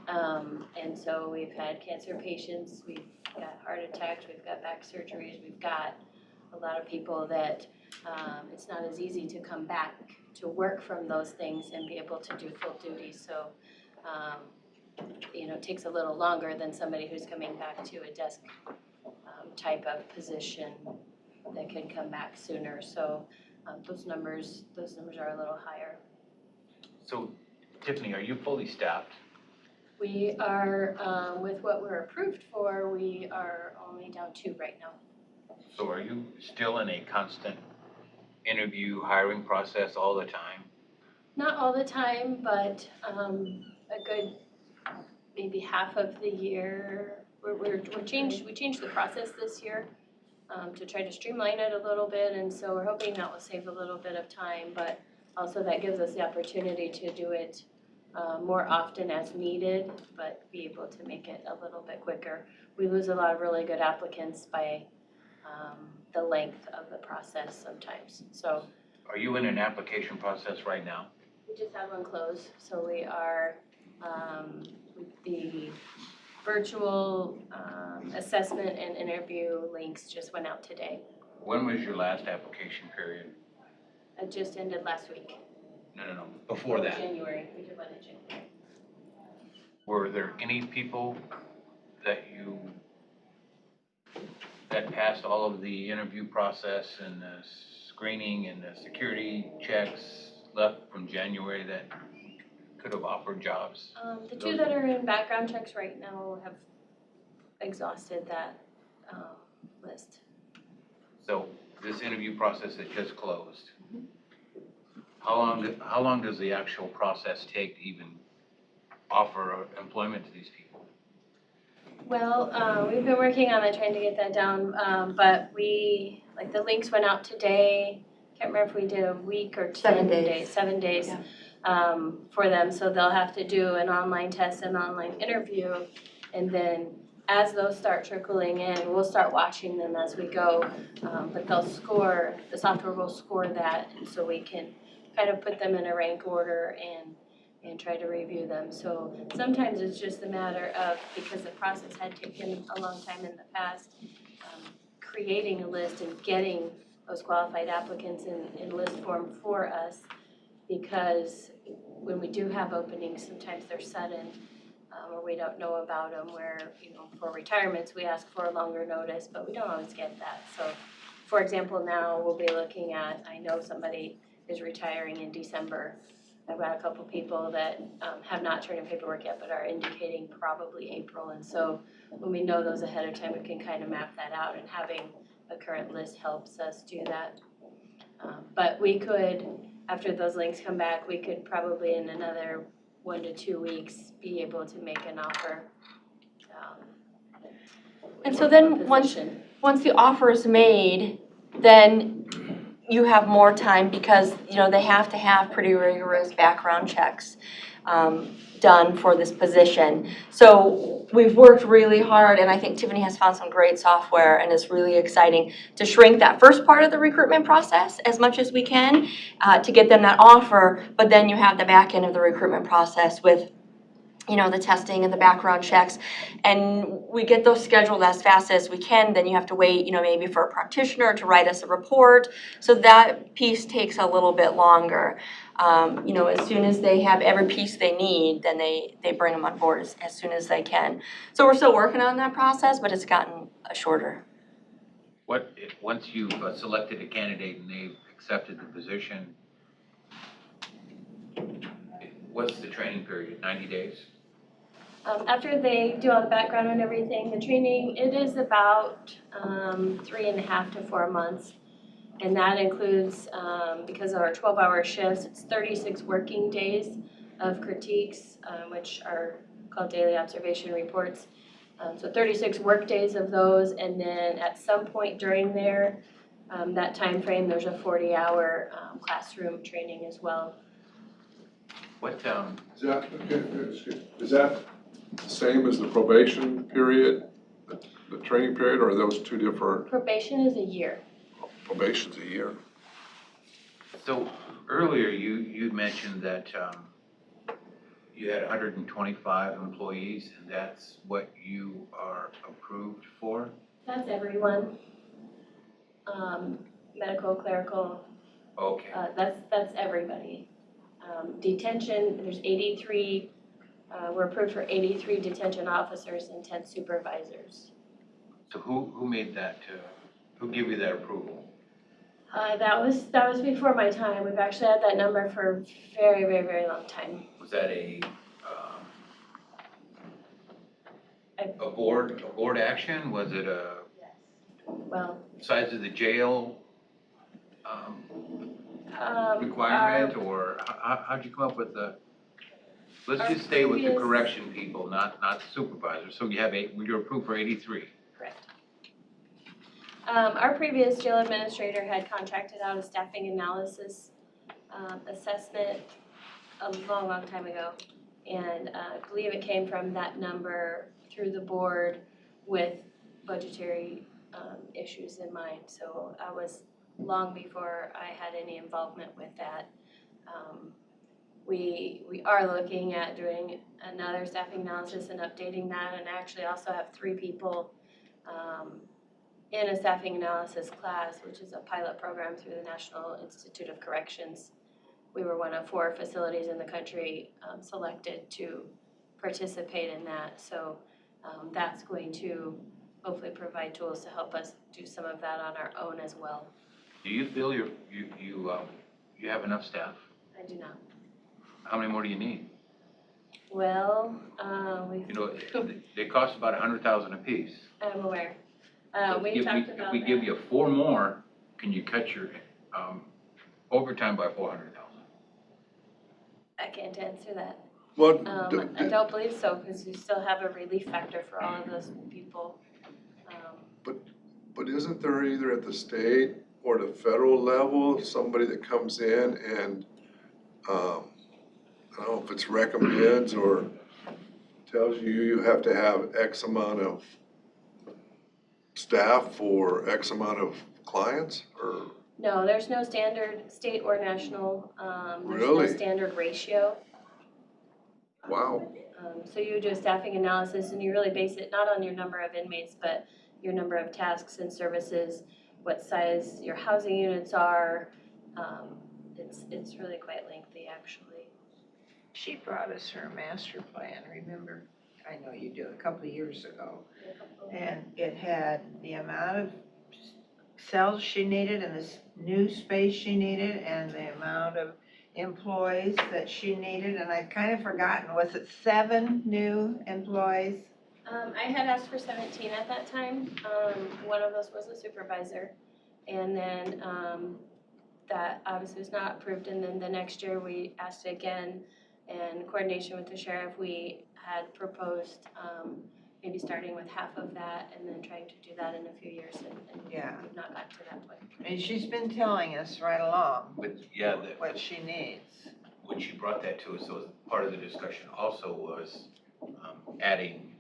And so we've had cancer patients, we've got heart attacks, we've got back surgeries, we've got a lot of people that it's not as easy to come back to work from those things and be able to do full duty. So, it takes a little longer than somebody who's coming back to a desk type of position that can come back sooner. So those numbers are a little higher. So, Tiffany, are you fully staffed? We are, with what we're approved for, we are only down 2 right now. So are you still in a constant interview hiring process all the time? Not all the time, but a good maybe half of the year. We changed the process this year to try to streamline it a little bit, and so we're hoping that will save a little bit of time, but also that gives us the opportunity to do it more often as needed, but be able to make it a little bit quicker. We lose a lot of really good applicants by the length of the process sometimes. So, Are you in an application process right now? we just had one close, so we are, the virtual assessment and interview links just went out today. When was your last application period? It just ended last week. No, before that. January, we did one in January. Were there any people that passed all of the interview process and the screening and the security checks left from January that could have offered jobs? The 2 that are in background checks right now have exhausted that list. So this interview process that just closed, how long does the actual process take to even offer employment to these people? Well, we've been working on it, trying to get that down, but the links went out today. Can't remember if we did a week or 10 days. 7 days for them, so they'll have to do an online test, an online interview, and then as those start trickling in, we'll start watching them as we go, but the software will score that, and so we can kind of put them in a rank order and try to review them. So sometimes it's just a matter of, because the process had taken a long time in the past, creating a list and getting those qualified applicants in list form for us, because when we do have openings, sometimes they're sudden, or we don't know about them, where, for retirements, we ask for a longer notice, but we don't always get that. So, for example, now we'll be looking at, I know somebody is retiring in December, I've got a couple people that have not turned in paperwork yet, but are indicating probably April. And so when we know those ahead of time, we can kind of map that out, and having a current list helps us do that. But we could, after those links come back, we could probably in another 1 to 2 weeks be able to make an offer. And so then, once the offer is made, then you have more time because, you know, they have to have pretty rigorous background checks done for this position. So we've worked really hard, and I think Tiffany has found some great software, and it's really exciting to shrink that first part of the recruitment process as much as we can to get them that offer, but then you have the back end of the recruitment process with, you know, the testing and the background checks, and we get those scheduled as fast as we can. Then you have to wait, you know, maybe for a practitioner to write us a report. So that piece takes a little bit longer. You know, as soon as they have every piece they need, then they bring them on board as soon as they can. So we're still working on that process, but it's gotten shorter. Once you've selected a candidate and they've accepted the position, what's the training period, 90 days? After they do all the background and everything, the training, it is about 3.5 to 4 months. And that includes, because of our 12-hour shifts, it's 36 working days of critiques, which are called daily observation reports. So 36 work days of those, and then at some point during that time frame, there's a 40-hour classroom training as well. What, Is that the same as the probation period, the training period, or are those two different? Probation is a year. Probation's a year. so earlier you mentioned that you had 125 employees, and that's what you are approved for? That's everyone. Medical, clerical, Okay. that's everybody. Detention, there's 83, we're approved for 83 detention officers and 10 supervisors. So who made that, who gave you that approval? That was before my time. We've actually had that number for a very, very, very long time. Was that a board action? Was it a Well, size of the jail requirement, or how'd you come up with the, let's Our just stay with the previous- correction people, not the supervisors. So you're approved for 83. correct. Our previous jail administrator had contracted out a staffing analysis assessment a long, long time ago. And I believe it came from that number through the board with budgetary issues in mind. So I was long before I had any involvement with that. We are looking at doing another staffing analysis and updating that, and I actually also have 3 people in a staffing analysis class, which is a pilot program through the National Institute of Corrections. We were one of 4 facilities in the country selected to participate in that. So that's going to hopefully provide tools to help us do some of that on our own as well. Do you feel you have enough staff? I do not. How many more do you need? Well, You know, they cost about $100,000 apiece. I'm aware. So We talked about If we give you 4 more, can you cut your overtime by $400,000? I can't answer that. What, I don't believe so, because you still have a relief factor for all of those people. but isn't there either at the state or the federal level, somebody that comes in and, I don't know if it's recommends or tells you have to have X amount of staff for X amount of clients, or? No, there's no standard, state or national, there's no Really? standard ratio. Wow. So you do a staffing analysis and you really base it not on your number of inmates, but your number of tasks and services, what size your housing units are. It's really quite lengthy, actually. She brought us her master plan, remember? I know you do, a couple of years ago. And it had the amount of cells she needed and the new space she needed and the amount of employees that she needed, and I've kind of forgotten, was it 7 new employees? I had asked for 17 at that time. One of those was a supervisor. And then that obviously was not approved. And then the next year we asked again, and in coordination with the sheriff, we had proposed maybe starting with half of that and then trying to do that in a few years. And Yeah. we've not gotten to that point. And she's been telling us right along But yeah, what she needs. when she brought that to us, so part of the discussion also was adding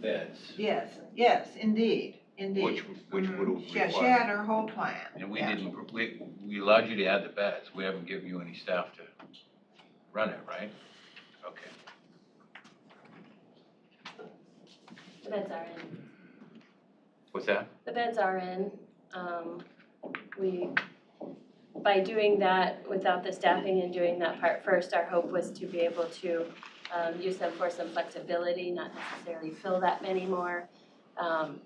beds, Yes, indeed. which would have Yeah, she required. had her whole plan. And we Yeah. didn't, we allowed you to add the beds. We haven't given you any staff to run it, right? Okay. The beds are in. What's that? The beds are in. By doing that without the staffing and doing that part first, our hope was to be able to use them for some flexibility, not necessarily fill that many more. And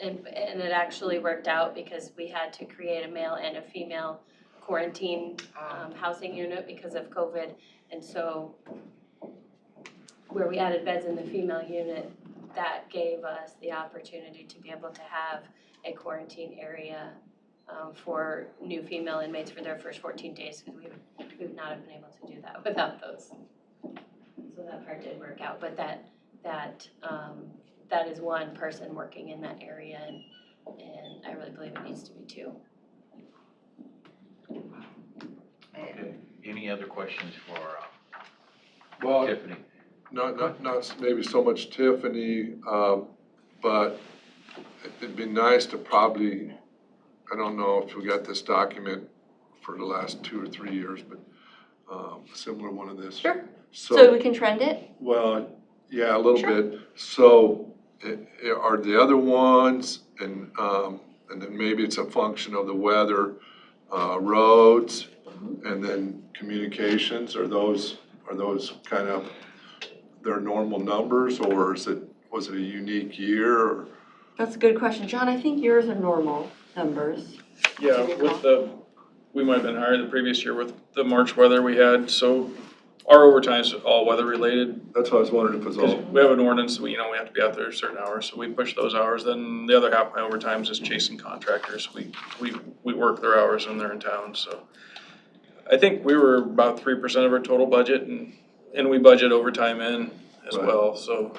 it actually worked out because we had to create a male and a female quarantine housing unit because of COVID. And so where we added beds in the female unit, that gave us the opportunity to be able to have a quarantine area for new female inmates for their first 14 days, because we would not have been able to do that without those. So that part did work out, but that is one person working in that area, and I really believe it needs to be 2. Okay. Any other questions for Well, Tiffany? not maybe so much Tiffany, but it'd be nice to probably, I don't know if we got this document for the last 2 or 3 years, but a similar one of this. Sure. So we can trend it? Well, yeah, a little Sure. bit. So are the other ones, and then maybe it's a function of the weather, roads, and then communications, are those kind of their normal numbers, or was it a unique year? Or? That's a good question. John, I think yours are normal numbers. Yeah, we might have been higher the previous year with the March weather we had, so our overtime is all weather related. That's what I was wondering if it was all. We have an ordinance, we have to be out there certain hours, so we push those hours. Then the other half of my overtime is just chasing contractors. We work their hours when they're in town, so. I think we were about 3% of our total budget, and we budget overtime in as Right. well, so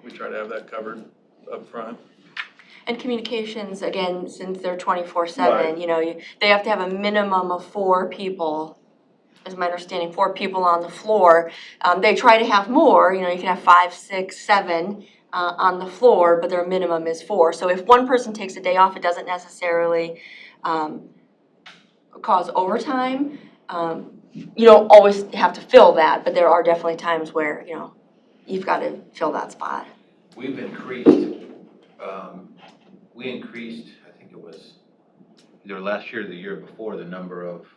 we try to have that covered up front. And communications, again, since they're 24/7, they have to have a minimum of 4 people, is my understanding, 4 people on the floor. They try to have more, you can have 5, 6, 7 on the floor, but their minimum is 4. So if one person takes a day off, it doesn't necessarily cause overtime. You don't always have to fill that, but there are definitely times where, you've got to fill that spot. We've increased, I think it was either last year or the year before, the number of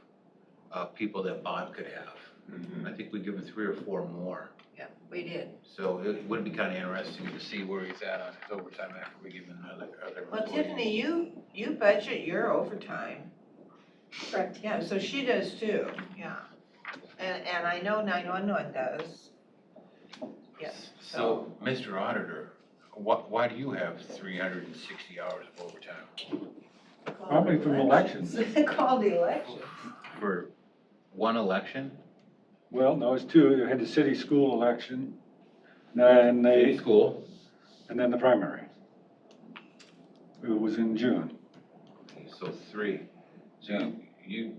people that Bob could have. I think we give him 3 or 4 more. Yeah, we did. So it would be kind of interesting to see where he's at on his overtime after we give him other Well, employees. Tiffany, you budget your overtime. Correct. Yeah, so she does too, yeah. And I know 911 does. Yes. So, Mr. Auditor, why do you have 360 hours of overtime? Probably from elections. Called elections. For one election? Well, no, it's 2. You had the city school election, and City school? and then the primary. It was in June. Okay, so 3. So you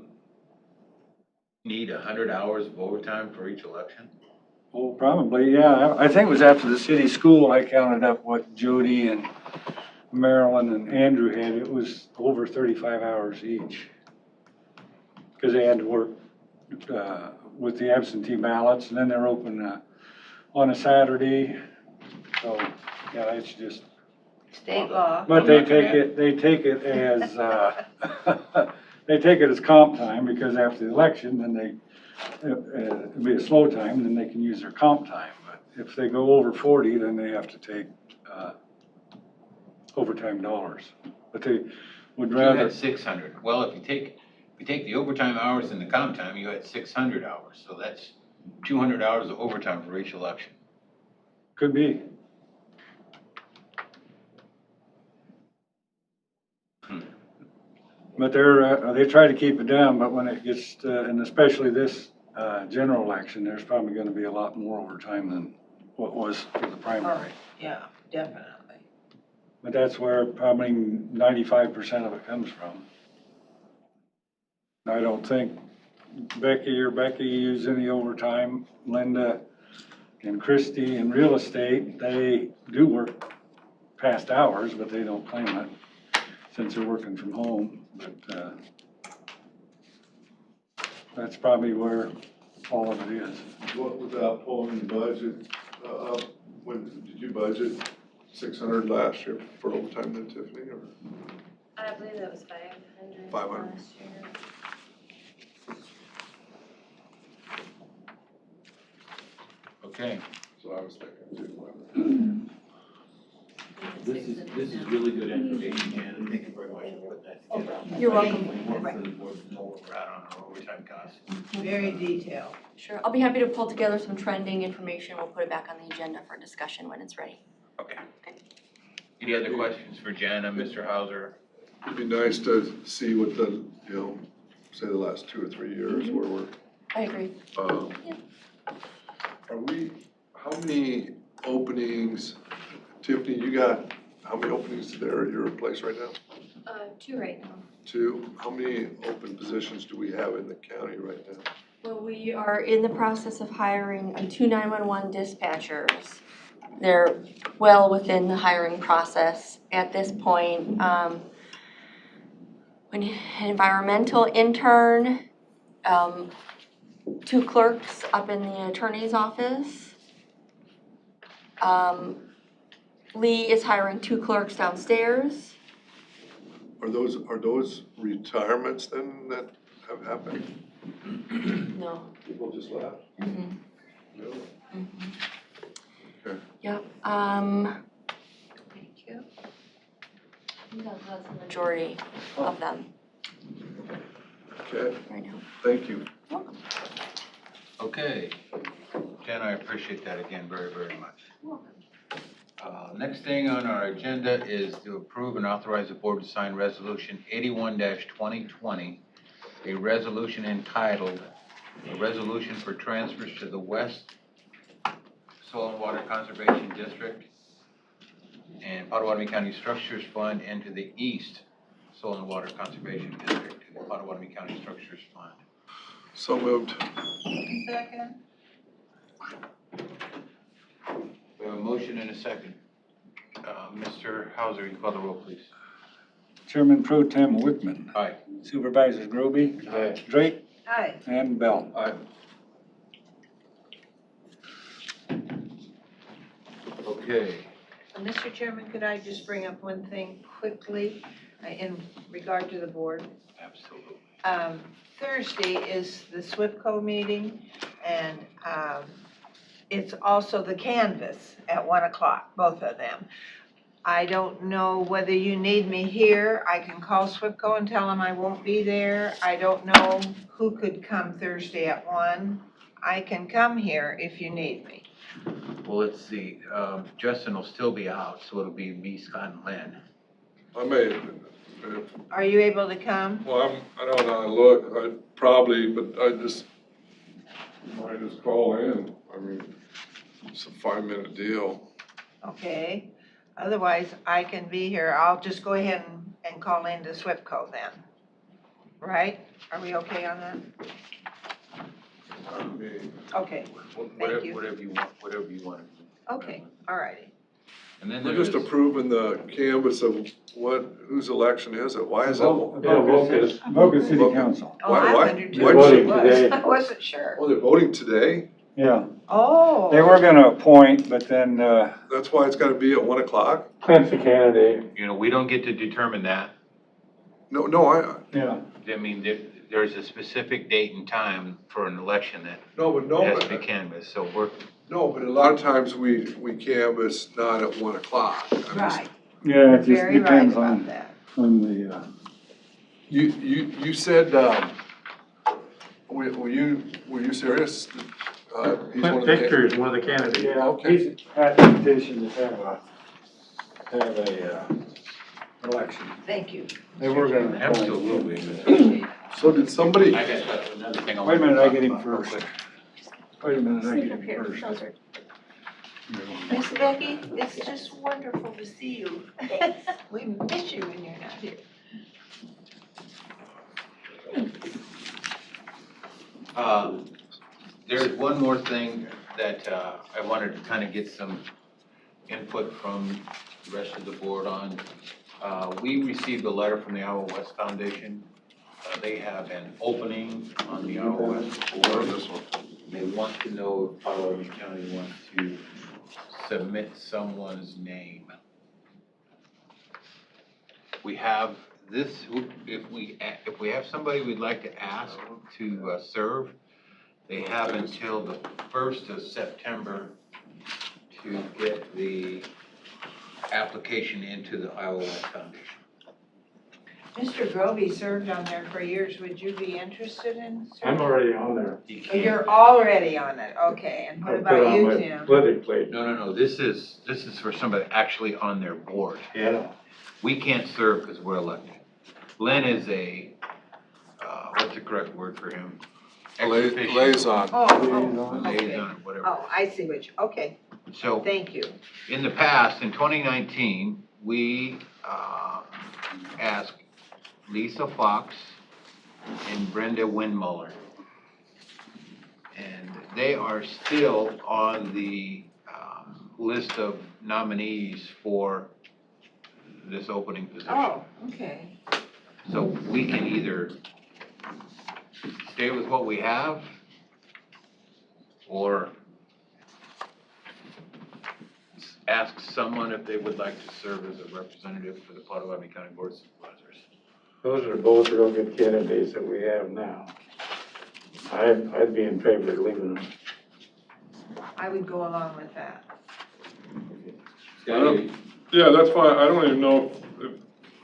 need 100 hours of overtime for each election? Oh, probably, yeah. I think it was after the city school, I counted up what Jody and Marilyn and Andrew had. It was over 35 hours each. Because they had to work with the absentee ballots, and then they're open on a Saturday. So, yeah, it's just. State law. But they take it as, they take it as comp time, because after the election, then it'll be a slow time, then they can use their comp time. But if they go over 40, then they have to take overtime dollars. But they would You rather. had 600. Well, if you you take the overtime hours and the comp time, you had 600 hours. So that's 200 hours of overtime for each election. Could be. But they try to keep it down, but when it gets, and especially this general election, there's probably gonna be a lot more overtime than what was for the primary. Yeah, definitely. But that's where probably 95% of it comes from. I don't think Becky used any overtime. Linda and Christie in real estate, they do work past hours, but they don't claim it since they're working from home. But that's probably where all of it is. What, without pulling the budget up, when did you budget 600 last year for overtime then, Tiffany, or? I believe that was 500 500. last year. Okay. So I was thinking too. This is really good information, Jan, thank you very much for putting that together. You're welcome. For the board to know where we're at on our overtime costs. Very detailed. Sure, I'll be happy to pull together some trending information. We'll put it back on the agenda for discussion when it's ready. Okay. Any other questions for Jen and Mr. Hauser? It'd be nice to see what the, say the last 2 or 3 years where we're. I agree. Are we, how many openings, Tiffany, you got, how many openings there at your place right now? 2 right now. 2. How many open positions do we have in the county right now? Well, we are in the process of hiring 2 911 dispatchers. They're well within the hiring process at this point. An environmental intern, 2 clerks up in the attorney's office. Lee is hiring 2 clerks downstairs. Are those retirements then that have happened? No. People just left? Mhm. Really? Mhm. Okay. Yep, Thank you. that's the majority of them Okay, right now. thank you. Welcome. Okay. Jen, I appreciate that again very, very much. Next thing on our agenda is to approve and authorize the board to sign resolution 81-2020, a resolution entitled, a resolution for transfers to the West Soil and Water Conservation District and Potawatomi County Structures Fund, and to the East Soil and Water Conservation District, to the Potawatomi County Structures Fund. So moved. Second? We have a motion and a second. Mr. Hauser, you call the roll, please. Chairman Pro Tem Wickman. Aye. Supervisors Groby. Aye. Drake Aye. and Bell. Aye. Okay. Mr. Chairman, could I just bring up one thing quickly in regard to the board? Absolutely. Thursday is the SWPCO meeting, and it's also the canvas at 1 o'clock, both of them. I don't know whether you need me here. I can call SWPCO and tell them I won't be there. I don't know who could come Thursday at 1. I can come here if you need me. Well, let's see. Justin will still be out, so it'll be me, Scott, and Lynn. I may, Are you able to come? well, I don't know, I look, I'd probably, but I might just call in. I mean, it's a 5-minute deal. Okay. Otherwise, I can be here. I'll just go ahead and call into SWPCO then. Right? Are we okay on that? I mean, Okay, Whatever, you. whatever you want to do. okay, all righty. And then we're there's. just approving the canvas of whose election is it? Why is that? Boca City Council. Oh, Why- I why- wondered why who should- it was. I wasn't sure. Oh, they're voting today? Yeah, Oh. they were gonna appoint, but then, That's why it's gotta be at 1 o'clock? That's the candidate. You know, we don't get to determine that. No, yeah. I mean, there's a specific date and time for an election that but has to be canvassed, so we're, but a lot of times we canvass not at 1 o'clock. Right. Yeah, it just Very right depends about on that. the You said, were you serious? He's one of Clint the Victor is one of the candidates. Yeah, Okay. he's had a petition to have a election. Thank you. And we're gonna. Absolutely. Appreciate it. So did somebody, I got another thing I Wait a want to minute, I talk get him about real first. quick. Wait a minute, I Sneak get up him here, first. Shelter. Miss Becky, it's just wonderful to see you. We miss you when you're not here. There's one more thing that I wanted to kind of get some input from the rest of the board on. We received a letter from the Iowa West Foundation. They have an opening on the Iowa West board. this one? They want to know if Potawatomi County wants to submit someone's name. We have this, if we have somebody we'd like to ask to serve, they have until the 1st of September to get the application into the Iowa West Foundation. Mr. Grovey served on there for years. Would you be interested in I'm serving? already on there. You Oh, can't- you're already on it, okay. And I what put about on you, my Tim? Political plate. No, this is for somebody actually on their board. Yeah. We can't serve because we're elected. Len is a, what's the correct word for him? Ex officio. Liaison. Oh, okay. Liaison, whatever. Oh, I see what you, okay, So thank you. in the past, in 2019, we asked Lisa Fox and Brenda Windmuller. And they are still on the list of nominees for this opening position. Oh, okay. So we can either stay with what we have or ask someone if they would like to serve as a representative for the Potawatomi County Board of Supervisors. Those are both real good candidates that we have now. I'd be in favor of leaving them. I would go along with that. Yeah, that's fine. I don't even know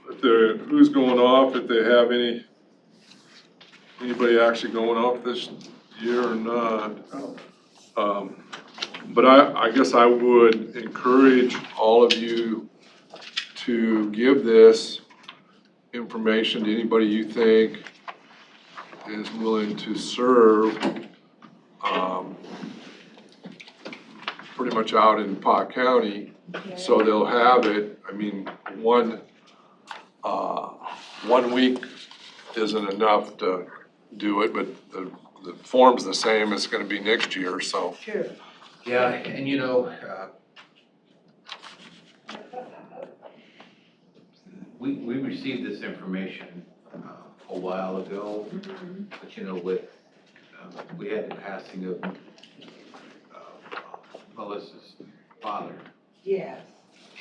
if they're, who's going off, if they have anybody actually going off this year or not. But I guess I would encourage all of you to give this information to anybody you think is willing to serve, pretty much out in Pot County. So they'll have it, I mean, 1 week isn't enough to do it, but the form's the same, it's gonna be next year, so. Sure. Yeah, and you know, we received this information a while ago, but you know, with, we had the passing of Melissa's father, Yes,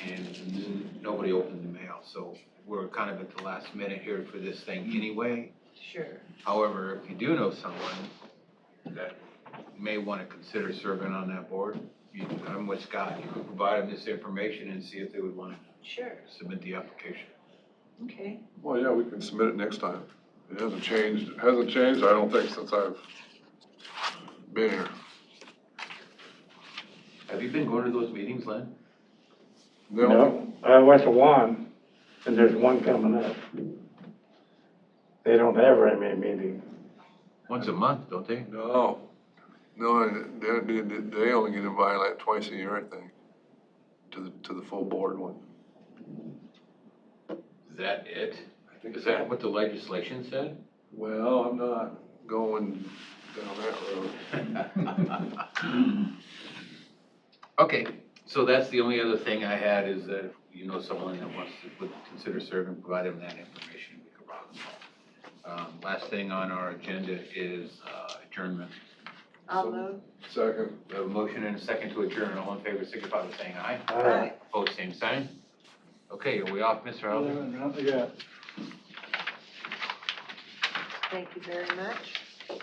and nobody opened the mail, so we're kind of at the last minute here for this thing anyway. sure. However, if you do know someone that may want to consider serving on that board, I'm with Scott, you can provide them this information and see if they would want Sure, to submit the application. okay. Well, yeah, we can submit it next time. It hasn't changed, I don't think, since I've been here. Have you been going to those meetings, Len? No, I went to one, and there's one coming up. They don't have very many meetings. Once a month, don't they? No, they only get invited like twice a year, I think, to the full board one. Is that it? I think Is that what the legislation said? Well, I'm not going down that road. Okay, so that's the only other thing I had is that if you know someone that wants to would consider serving, provide them that information, we could rock them. Last thing on our agenda is adjournment. I'll move. Second. We have a motion and a second to adjourn. All in favor, signify by saying aye. Aye. Opposed, same sign. Okay, are we off, Mr. Alden? Yeah. Thank you very much.